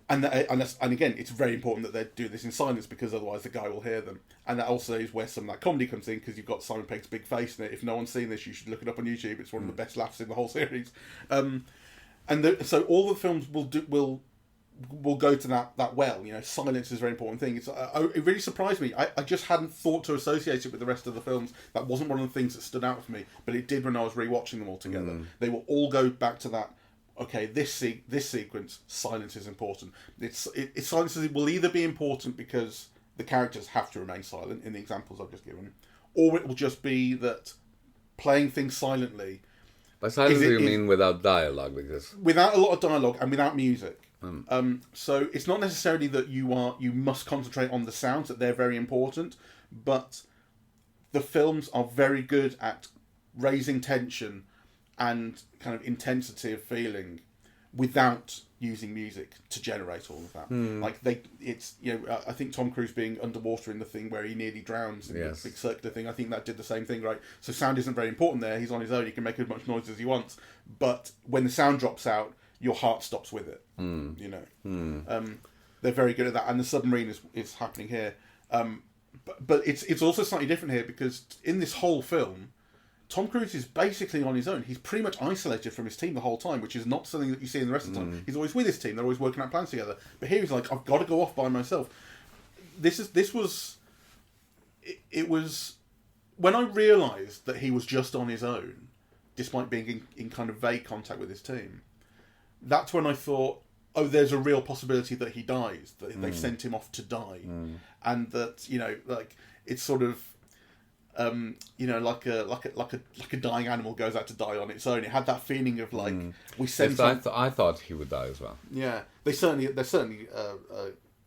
And again, it's very important that they do this in silence because otherwise the guy will hear them. And that also is where some of that comedy comes in, because you've got Simon Pegg's big face in it. If no one's seen this, you should look it up on YouTube. It's one of the best laughs in the whole series. So all the films will go to that well. Silence is a very important thing. It really surprised me. I just hadn't thought to associate it with the rest of the films. That wasn't one of the things that stood out for me, but it did when I was rewatching them all together. They will all go back to that. Okay, this sequence, silence is important. Silence will either be important because the characters have to remain silent in the examples I've just given, or it will just be that playing things silently. By silence, you mean without dialogue, because without a lot of dialogue and without music. So it's not necessarily that you must concentrate on the sounds, that they're very important, but the films are very good at raising tension and kind of intensity of feeling without using music to generate all of that. Like I think Tom Cruise being underwater in the thing where he nearly drowns in the big circular thing, I think that did the same thing, right? So sound isn't very important there. He's on his own. He can make as much noise as he wants. But when the sound drops out, your heart stops with it. You know, they're very good at that. And the submarine is happening here. But it's also slightly different here because in this whole film, Tom Cruise is basically on his own. He's pretty much isolated from his team the whole time, which is not something that you see in the rest of the time. He's always with his team. They're always working out plans together. But here he's like, I've got to go off by myself. It was when I realised that he was just on his own, despite being in kind of vague contact with his team. That's when I thought, oh, there's a real possibility that he dies. That they've sent him off to die, and that like it's sort of. Like a dying animal goes out to die on its own. It had that feeling of like we sent. Yes, I thought he would die as well. Yeah, they're certainly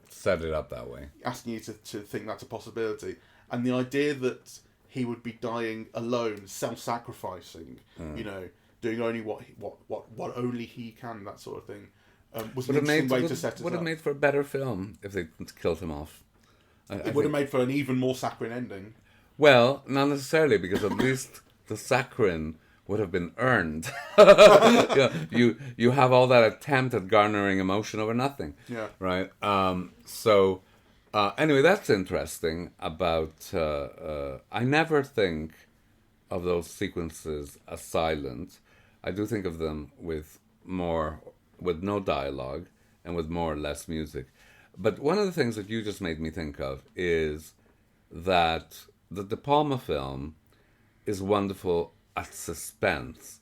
set it up that way, asking you to think that's a possibility, and the idea that he would be dying alone, self-sacrificing, doing only what only he can, that sort of thing, was an interesting way to set it up. Would have made for a better film if they killed him off. It would have made for an even more saccharine ending. Well, not necessarily, because at least the saccharine would have been earned. You have all that attempt at garnering emotion over nothing. Yeah. Right? Anyway, that's interesting about... I never think of those sequences as silent. I do think of them with no dialogue and with more or less music. But one of the things that you just made me think of is that... the De Palma film is wonderful at suspense,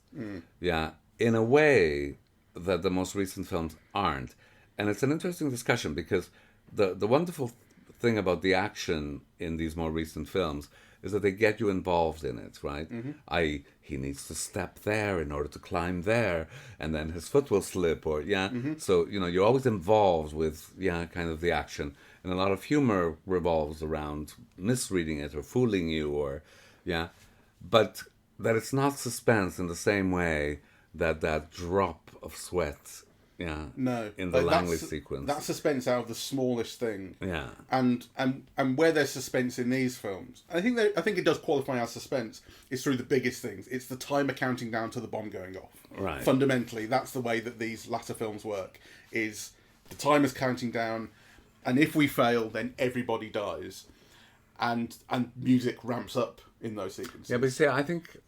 in a way that the most recent films aren't. And it's an interesting discussion because the wonderful thing about the action in these more recent films is that they get you involved in it, right? He needs to step there in order to climb there, and then his foot will slip, So, you're always involved with, kind of the action. And a lot of humor revolves around misreading it or fooling you, but that it's not suspense in the same way that drop of sweat, in the Langley sequence. That's suspense out of the smallest thing. Yeah. And where there's suspense in these films, I think it does qualify as suspense, is through the biggest things. It's the timer counting down to the bomb going off. Right. Fundamentally, that's the way that these latter films work, is the timer's counting down, and if we fail, then everybody dies, and music ramps up in those sequences. Yeah, but see, I think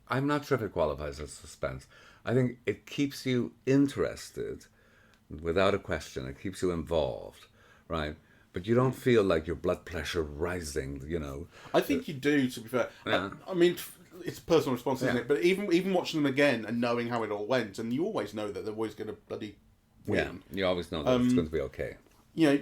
I'm not sure if it qualifies as suspense. I think it keeps you interested, without a question. It keeps you involved, right? But you don't feel like your blood pressure rising. I think you do. To be fair, I mean, it's a personal response, isn't it? But even watching them again and knowing how it all went, and you always know that they're always going to bloody. Yeah, you always know that it's going to be okay. I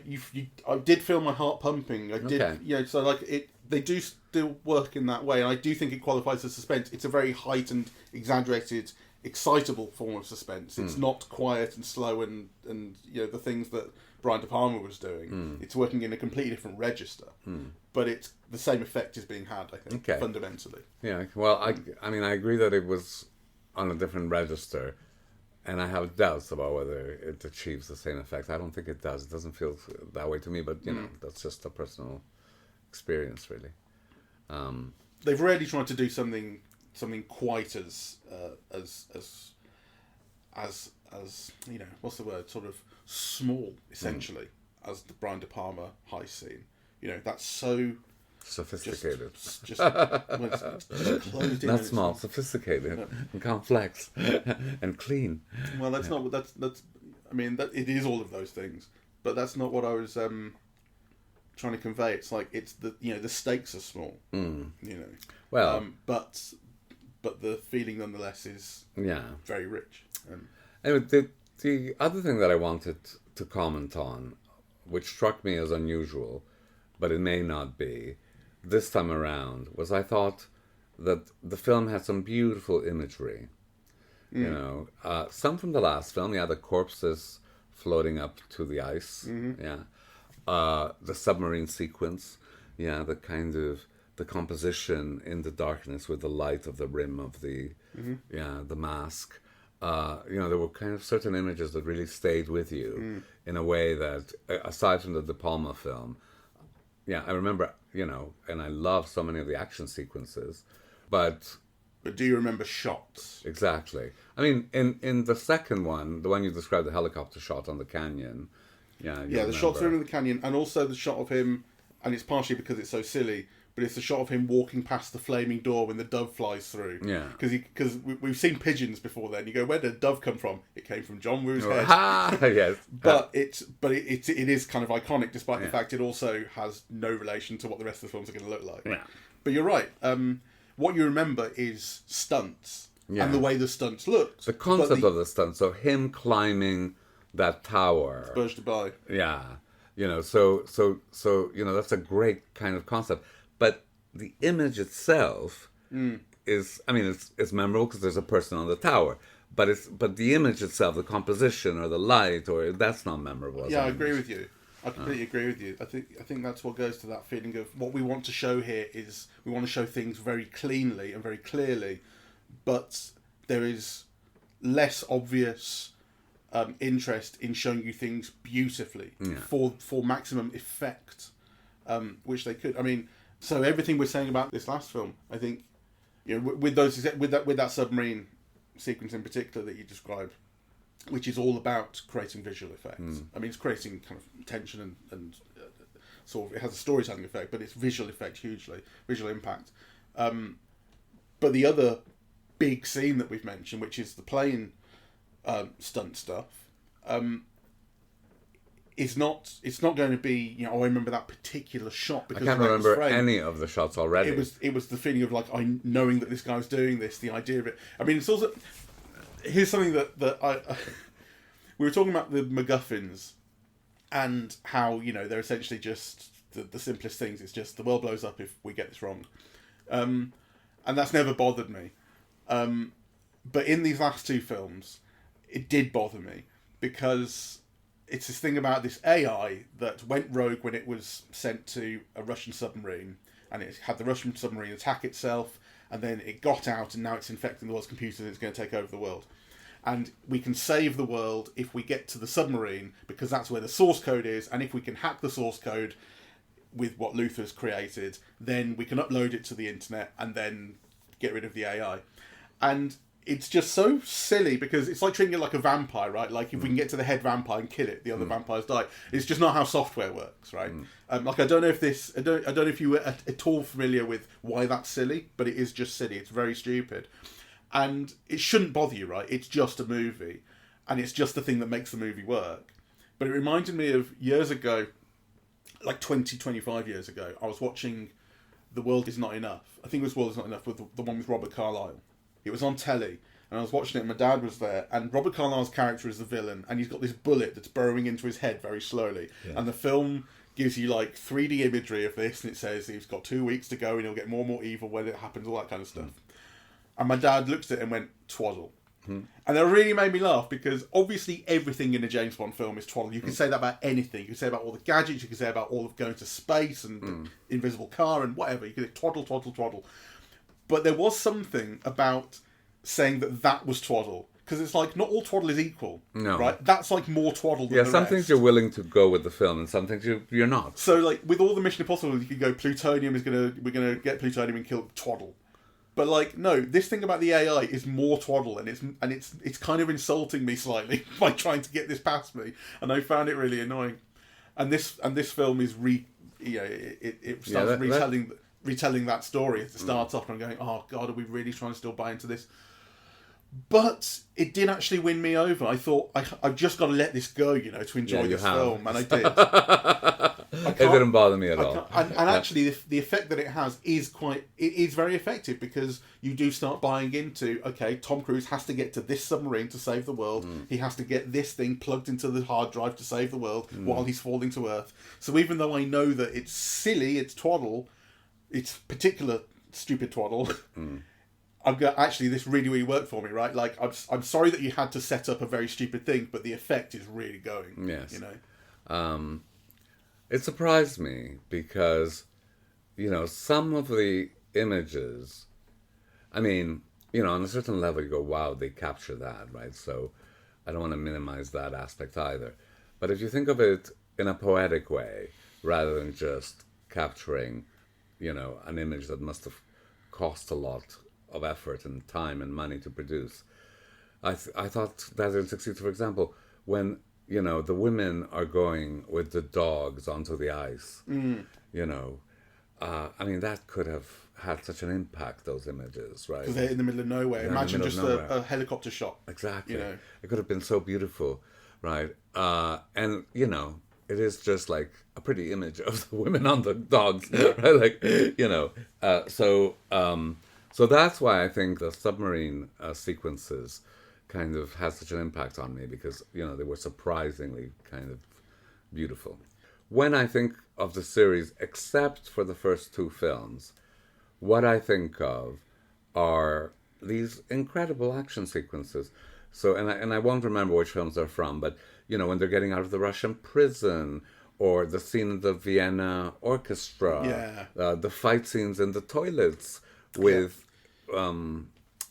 did feel my heart pumping. I did, Okay. So like it, they do still work in that way, and I do think it qualifies as suspense. It's a very heightened, exaggerated, excitable form of suspense. It's not quiet and slow and the things that Brian De Palma was doing. It's working in a completely different register, but it's the same effect is being had. I think fundamentally. Yeah. Well, I mean, I agree that it was on a different register. And I have doubts about whether it achieves the same effect. I don't think it does. It doesn't feel that way to me, but that's just a personal experience, really. They've really tried to do something quite as what's the word? Sort of small, essentially, as the Brian De Palma heist scene. That's so sophisticated. Just closed in. Not small, sophisticated, and complex, and clean. Well, that's not. That's. I mean, it is all of those things, but that's not what I was trying to convey. It's like it's the stakes are small. Well, but the feeling nonetheless is very rich. Anyway, the other thing that I wanted to comment on, which struck me as unusual, but it may not be, this time around, was I thought that the film had some beautiful imagery. Some from the last film, the corpses floating up to the ice, the submarine sequence, the kind of the composition in the darkness with the light of the rim of the the mask. there were kind of certain images that really stayed with you in a way that, aside from the De Palma film, yeah, I remember, and I love so many of the action sequences, but do you remember shots? Exactly. I mean, in the second one, the one you described, the helicopter shot on the canyon, the shots of him in the canyon, and also the shot of him, and it's partially because it's so silly, but it's the shot of him walking past the flaming door when the dove flies through. Yeah. Because we've seen pigeons before then. You go, where did the dove come from? It came from John Woo's head. Yes. But it is kind of iconic, despite the fact it also has no relation to what the rest of the films are going to look like. Yeah. But you're right. What you remember is stunts and the way the stunts looked. The concept of the stunt, so him climbing that tower. Burj Dubai. Yeah. So that's a great kind of concept. But the image itself is, I mean, it's memorable because there's a person on the tower. But the image itself, the composition or the light, that's not memorable. Yeah, I agree with you. I completely agree with you. I think that's what goes to that feeling of what we want to show here is we want to show things very cleanly and very clearly, but there is less obvious interest in showing you things beautifully for maximum effect, which they could. I mean, so everything we're saying about this last film, I think, with that submarine sequence in particular that you described, which is all about creating visual effects. I mean, it's creating kind of tension and sort of, it has a storytelling effect, but it's visual effect hugely, visual impact. But the other big scene that we've mentioned, which is the plane stunt stuff, it's not going to be, I remember that particular shot because I can't remember any of the shots already. It was the feeling of knowing that this guy was doing this, the idea of it. I mean, it's also, here's something that I we were talking about the MacGuffins and how they're essentially just the simplest things. It's just the world blows up if we get this wrong, and that's never bothered me. But in these last two films, it did bother me because it's this thing about this AI that went rogue when it was sent to a Russian submarine, and it had the Russian submarine attack itself, and then it got out, and now it's infecting the world's computers, and it's going to take over the world. And we can save the world if we get to the submarine, because that's where the source code is, and if we can hack the source code with what Luther's created, then we can upload it to the internet, and then get rid of the AI. And it's just so silly because it's like treating it like a vampire, right? Like if we can get to the head vampire and kill it, the other vampires die. It's just not how software works, right? I don't know if I don't know if you were at all familiar with why that's silly, but it is just silly. It's very stupid, and it shouldn't bother you, right? It's just a movie, and it's just the thing that makes the movie work. But it reminded me of years ago, like 25 years ago. I was watching The World Is Not Enough. I think it was World Is Not Enough, with the one with Robert Carlyle. It was on telly, and I was watching it, and my dad was there, and Robert Carlyle's character is the villain, and he's got this bullet that's burrowing into his head very slowly, and the film gives you 3D imagery of this, and it says he's got 2 weeks to go, and he'll get more and more evil when it happens, all that kind of stuff. And my dad looked at it and went, twaddle. And that really made me laugh, because obviously everything in a James Bond film is twaddle. You can say that about anything. You can say about all the gadgets, you can say about all of going to space, and the invisible car, and whatever. You can say twaddle, twaddle, twaddle. But there was something about saying that was twaddle. Because it's like, not all twaddle is equal. No. Right? That's more twaddle than the some things you're willing to go with the film, and some things you're not. So, with all the Mission Impossible, you could go, plutonium we're going to get plutonium and kill twaddle. But, no, this thing about the AI is more twaddle, and it's kind of insulting me slightly by trying to get this past me. And I found it really annoying. And this film is it starts retelling that story. It starts off and I'm going, oh God, are we really trying to still buy into this? But it did actually win me over. I thought, I've just got to let this go, to enjoy this film. And I did. It didn't bother me at all. And actually, the effect that it has is very effective, because you do start buying into, okay, Tom Cruise has to get to this submarine to save the world. He has to get this thing plugged into the hard drive to save the world while he's falling to Earth. So even though I know that it's silly, it's twaddle, it's particular stupid twaddle, I've got, actually, this really, really worked for me, right? I'm sorry that you had to set up a very stupid thing, but the effect is really going. Yes. It surprised me because, some of the images, I mean, on a certain level, you go, wow, they capture that, right? So I don't want to minimize that aspect either. But if you think of it in a poetic way, rather than just capturing, an image that must have cost a lot of effort and time and money to produce, I thought that in '62, for example, when, the women are going with the dogs onto the ice, you know, I mean, that could have had such an impact, those images, right? Because they're in the middle of nowhere. Imagine just a helicopter shot. Exactly. It could have been so beautiful, right? And, it is just like a pretty image of the women on the dogs, right? Like, so that's why I think the submarine sequences kind of had such an impact on me, because, they were surprisingly kind of beautiful. When I think of the series, except for the first two films, what I think of are these incredible action sequences. So, and I won't remember which films they're from, but, when they're getting out of the Russian prison, or the scene of the Vienna Orchestra, the fight scenes in the toilets with,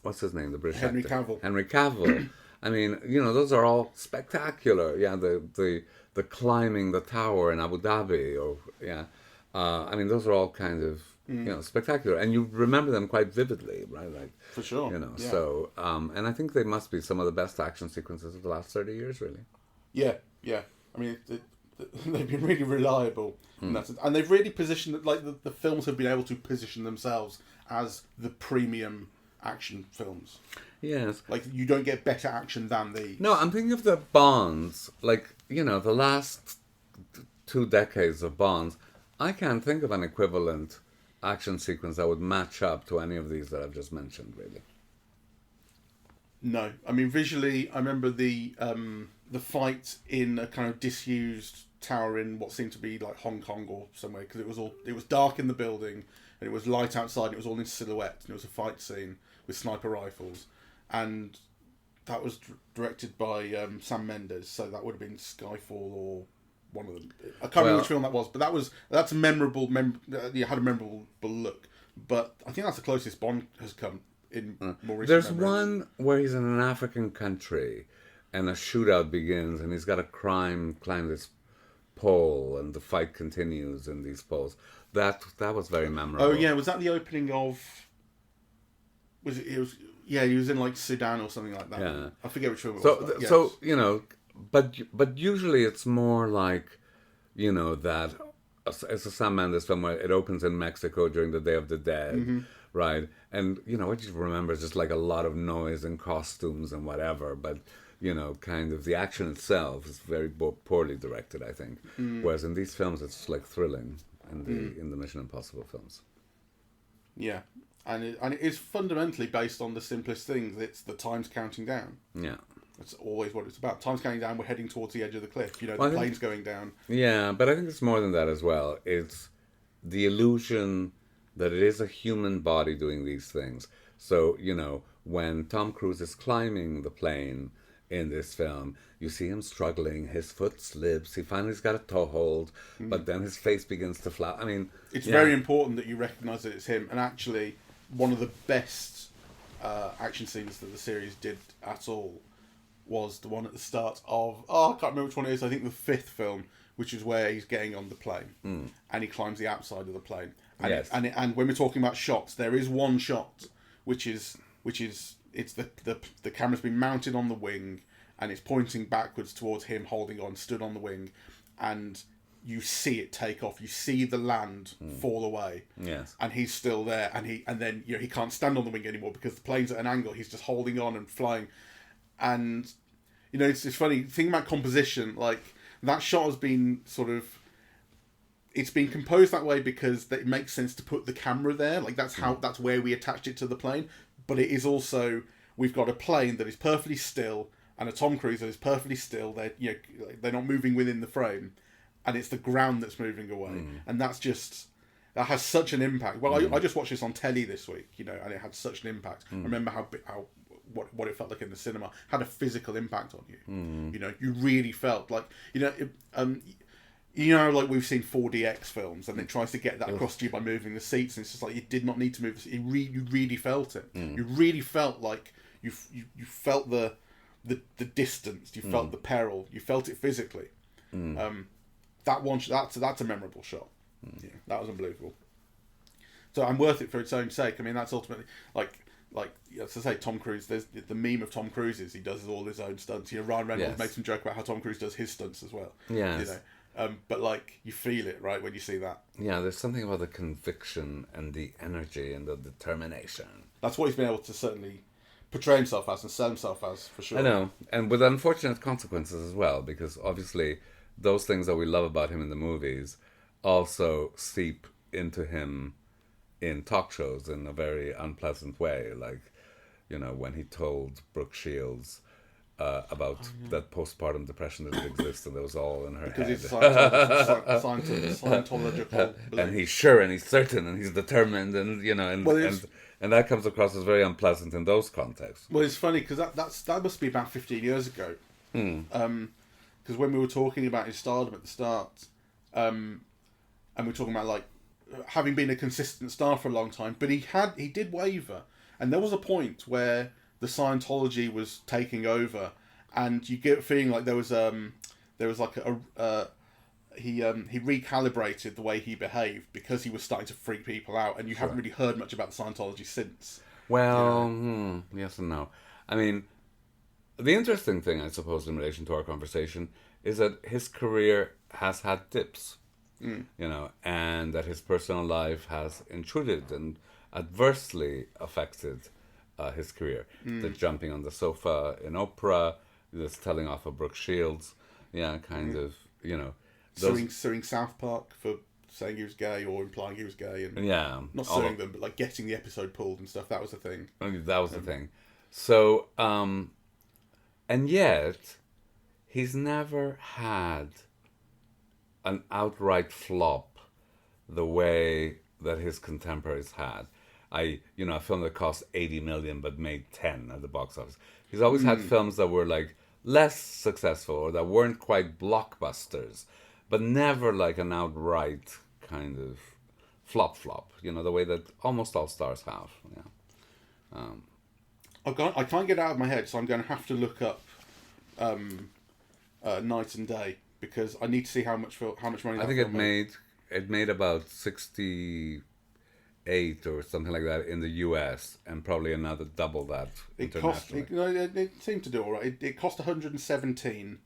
what's his name, the British Henry actor? Cavill. Henry Cavill. I mean, those are all spectacular. Yeah, the climbing the tower in Abu Dhabi, or I mean, those are all kind of spectacular, and you remember them quite vividly, right? Like, for sure. So and I think they must be some of the best action sequences of the last 30 years, really. Yeah. I mean, they've been really reliable, and they've really positioned it, like the films have been able to position themselves as the premium action films. Yes. Like, you don't get better action than these. No, I'm thinking of the Bonds, like, the last 2 decades of Bonds. I can't think of an equivalent action sequence that would match up to any of these that I've just mentioned, really. No. I mean, visually, I remember the fight in a kind of disused tower in what seemed to be like Hong Kong or somewhere, because it was dark in the building, and it was light outside, and it was all in silhouette, and it was a fight scene with sniper rifles, and that was directed by Sam Mendes, so that would have been Skyfall or one of them. I can't remember which film that was, but that's a memorable. It had a memorable look, but I think that's the closest Bond has come in more recent. There's memory. one where he's in an African country, and a shootout begins, and he's got to climb this pole, and the fight continues in these poles. That was very memorable. Oh yeah, was that the opening of? Was it? It was. Yeah, he was in like Sudan or something like that. Yeah, I forget which film it was. Yes. So but usually it's more like, that it's a Sam Mendes film where it opens in Mexico during the Day of the Dead, right? And what you remember is just like a lot of noise and costumes and whatever, but kind of the action itself is very poorly directed, I think. Whereas in these films, it's like thrilling in the Mission Impossible films. Yeah. And it is fundamentally based on the simplest things. It's the time's counting down. Yeah. That's always what it's about. Time's counting down, we're heading towards the edge of the cliff. The plane's going down. Yeah, but I think it's more than that as well. It's the illusion that it is a human body doing these things. So, when Tom Cruise is climbing the plane in this film, you see him struggling, his foot slips, he finally's got a toehold, but then his face begins to flap. I mean... It's very important that you recognise that it's him, and actually, one of the best action scenes that the series did at all was the one at the start of... I can't remember which one it is, I think the 5th film, which is where he's getting on the plane, and he climbs the outside of the plane. And, yes. And when we're talking about shots, there is one shot, which is it's the camera's been mounted on the wing, and it's pointing backwards towards him holding on, stood on the wing, and you see it take off. You see the land fall away. Yes. And he's still there, and then he can't stand on the wing anymore because the plane's at an angle. He's just holding on and flying, and it's funny thinking about composition. Like, that shot has been it's been composed that way because it makes sense to put the camera there. Like, that's where we attached it to the plane. But it is also, we've got a plane that is perfectly still and a Tom Cruise that is perfectly still. They're not moving within the frame, and it's the ground that's moving away, and that has such an impact. Well, I just watched this on telly this week, and it had such an impact. I remember what it felt like in the cinema. It had a physical impact on you. You really felt like You know, like we've seen 4DX films, and it tries to get that across to you by moving the seats, and it's just like you did not need to move the seat. You really felt it. You really felt like you felt the distance. You felt the peril. You felt it physically. That's a memorable shot. Yeah, that was unbelievable. So I'm worth it for its own sake. I mean, that's ultimately like as I say, Tom Cruise. There's the meme of Tom Cruise is he does all his own stunts. Ryan Reynolds makes some joke about how Tom Cruise does his stunts as well. Yes. You know, but like you feel it right when you see that. Yeah, there's something about the conviction and the energy and the determination. That's what he's been able to certainly portray himself as and sell himself as, for sure. I know, and with unfortunate consequences as well, because obviously those things that we love about him in the movies also seep into him in talk shows in a very unpleasant way. Like, you know, when he told Brooke Shields about that postpartum depression that exist, and it was all in her because head. it's Scientological belief. And he's sure, and he's certain, and he's determined, and you know, and that comes across as very unpleasant in those contexts. Well, it's funny because that must be about 15 years ago. Because when we were talking about his stardom at the start, and we were talking about like having been a consistent star for a long time, but he did waver, and there was a point where the Scientology was taking over, and you get a feeling like there was like he recalibrated the way he behaved because he was starting to freak people out, and you haven't really heard much about the Scientology since. Well, yes and no. I mean, the interesting thing, I suppose, in relation to our conversation, is that his career has had dips, you know, and that his personal life has intruded and adversely affected his career. The jumping on the sofa in Oprah, this telling off of Brooke Shields, kind of, you know. Suing South Park for saying he was gay or implying he was gay, and not suing them, but like getting the episode pulled and stuff. That was the thing. That was the thing. So, and yet, he's never had an outright flop the way that his contemporaries had. A film that cost 80 million but made 10 at the box office. He's always had films that were like less successful or that weren't quite blockbusters, but never like an outright kind of flop, you know, the way that almost all stars have. I can't get it out of my head, so I'm going to have to look up Night and Day, because I need to see how much money. I think it made about 68 or something like that in the US, and probably another double that internationally. It seemed to do all right. It cost 117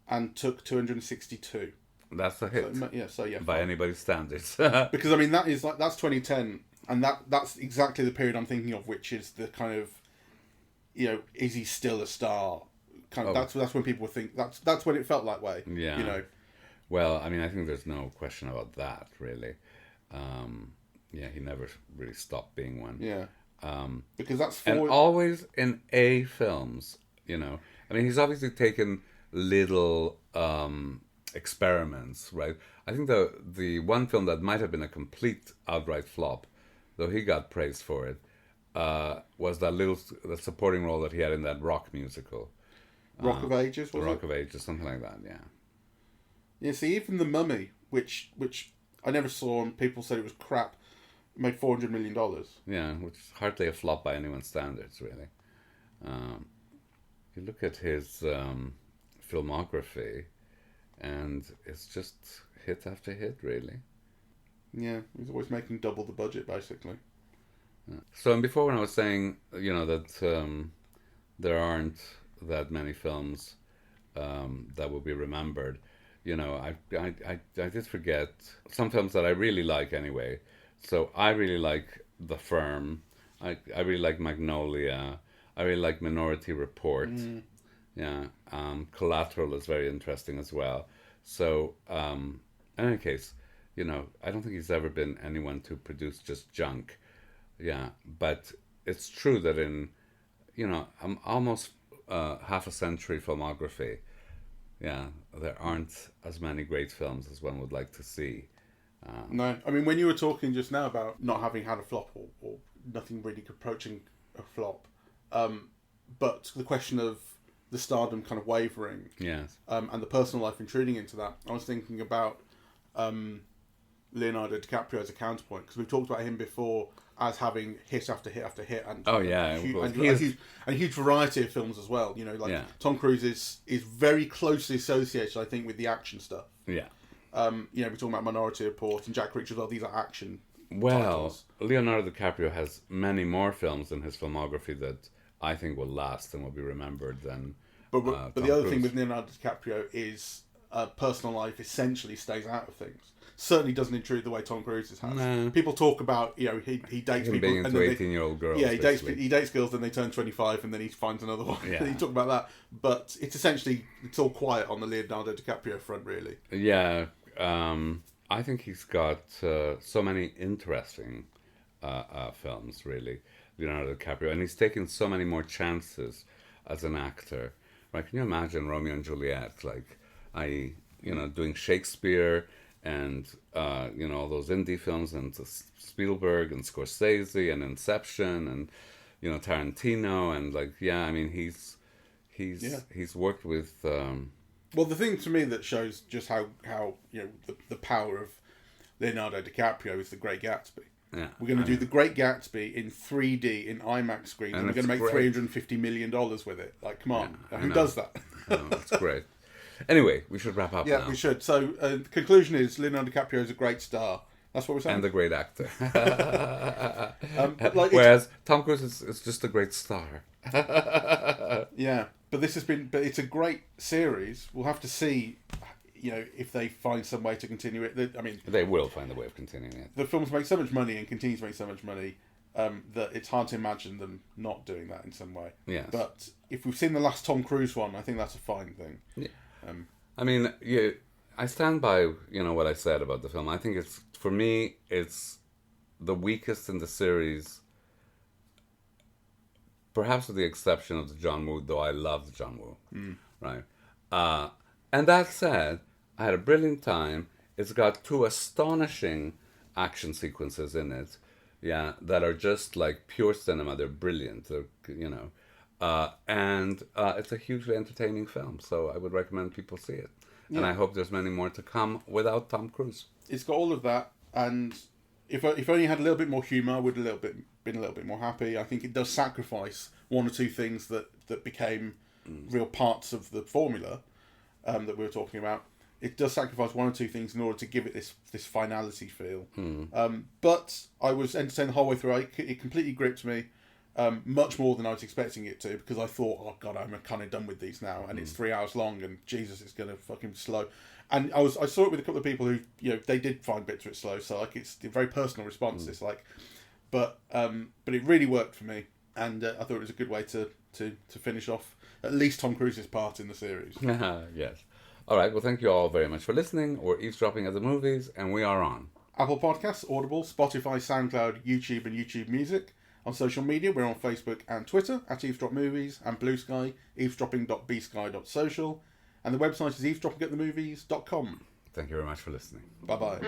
and took 262. That's a hit. By anybody's standards. Because I mean that's 2010, and that's exactly the period I'm thinking of, which is the kind of, you know, is he still a star? That's when people think that's when it felt that way. Yeah. You know. Well, I mean, I think there's no question about that, really. He never really stopped being one. Yeah. Because that's and always in A films, you know. I mean, he's obviously taken little experiments, right? I think the one film that might have been a complete outright flop, though he got praised for it, was the supporting role that he had in that rock musical. Rock of Ages, was it? Rock of Ages, something like that, yeah. Yeah, see, even The Mummy, which I never saw, and people said it was crap, made $400 million. Yeah, which is hardly a flop by anyone's standards, really. You look at his filmography, and it's just hit after hit, really. Yeah, he's always making double the budget, basically. Yeah. So, and before when I was saying, you know, that there aren't that many films that will be remembered, you know, I did forget some films that I really like anyway. So I really like The Firm. I really like Magnolia. I really like Minority Report. Yeah. Collateral is very interesting as well. So, in any case, you know, I don't think he's ever been anyone to produce just junk. Yeah. But it's true that in, you know, almost half a century filmography, there aren't as many great films as one would like to see. No, I mean, when you were talking just now about not having had a flop or nothing really approaching a flop, but the question of the stardom kind of wavering, Yes. and the personal life intruding into that, I was thinking about Leonardo DiCaprio as a counterpoint, because we've talked about him before as having hit after hit after hit, and a huge variety of films as well. You know, like Tom Cruise is very closely associated, I think, with the action stuff. Yeah. You know, we're talking about Minority Report and Jack Reacher as well. These are action titles. Leonardo DiCaprio has many more films in his filmography that I think will last and will be remembered than. But the other thing with Leonardo DiCaprio is personal life essentially stays out of things. Certainly doesn't intrude the way Tom Cruise's has. No. People talk about, you know, he dates people being into 18-year-old girls. Yeah, he dates girls, then they turn 25, and then he finds another one. Yeah. You talk about that, but it's all quiet on the Leonardo DiCaprio front, really. Yeah, I think he's got so many interesting films, really, Leonardo DiCaprio, and he's taken so many more chances as an actor. Right? Can you imagine Romeo and Juliet, doing Shakespeare? And all those indie films, and Spielberg and Scorsese and Inception and Tarantino, and he's worked with. Well, the thing to me that shows just how the power of Leonardo DiCaprio is The Great Gatsby. Yeah, we're going to do The Great Gatsby in 3D in IMAX screens, and we're going to make $350 million with it. Like, come on, who does that? It's great. Anyway, we should wrap up now. Yeah, we should. So, the conclusion is Leonardo DiCaprio is a great star. That's what we're saying. And a great actor. Whereas Tom Cruise is just a great star. Yeah, but it's a great series. We'll have to see, if they find some way to continue it. They will find a way of continuing it. The films make so much money and continue to make so much money that it's hard to imagine them not doing that in some way. Yes. But if we've seen the last Tom Cruise one, I think that's a fine thing. Yeah. I stand by what I said about the film. I think for me it's the weakest in the series, perhaps with the exception of the John Woo, though I loved John Woo. Right. And that said, I had a brilliant time. It's got 2 astonishing action sequences in it, that are just like pure cinema. They're brilliant. And it's a hugely entertaining film, so I would recommend people see it. Yeah. And I hope there's many more to come without Tom Cruise. It's got all of that, and if only had a little bit more humour, I would have been a little bit more happy. I think it does sacrifice 1 or 2 things that became real parts of the formula that we were talking about. It does sacrifice 1 or 2 things in order to give it this finality feel. But I was entertained the whole way through. It completely gripped me. Much more than I was expecting it to, because I thought, oh god, I'm kind of done with these now, and it's 3 hours long, and Jesus, it's going to fucking slow. And I saw it with a couple of people who, they did find bits of it slow, so it's a very personal response. It's but it really worked for me, and I thought it was a good way to finish off at least Tom Cruise's part in the series. Yes. All right. Well, thank you all very much for listening. We're eavesdropping at the movies, and we are on Apple Podcasts, Audible, Spotify, SoundCloud, YouTube, and YouTube Music. On social media, we're on Facebook and Twitter at Eavesdrop Movies, and Blue Sky, eavesdropping.bsky.social, and the website is eavesdroppingatthemovies.com. Thank you very much for listening. Bye-bye.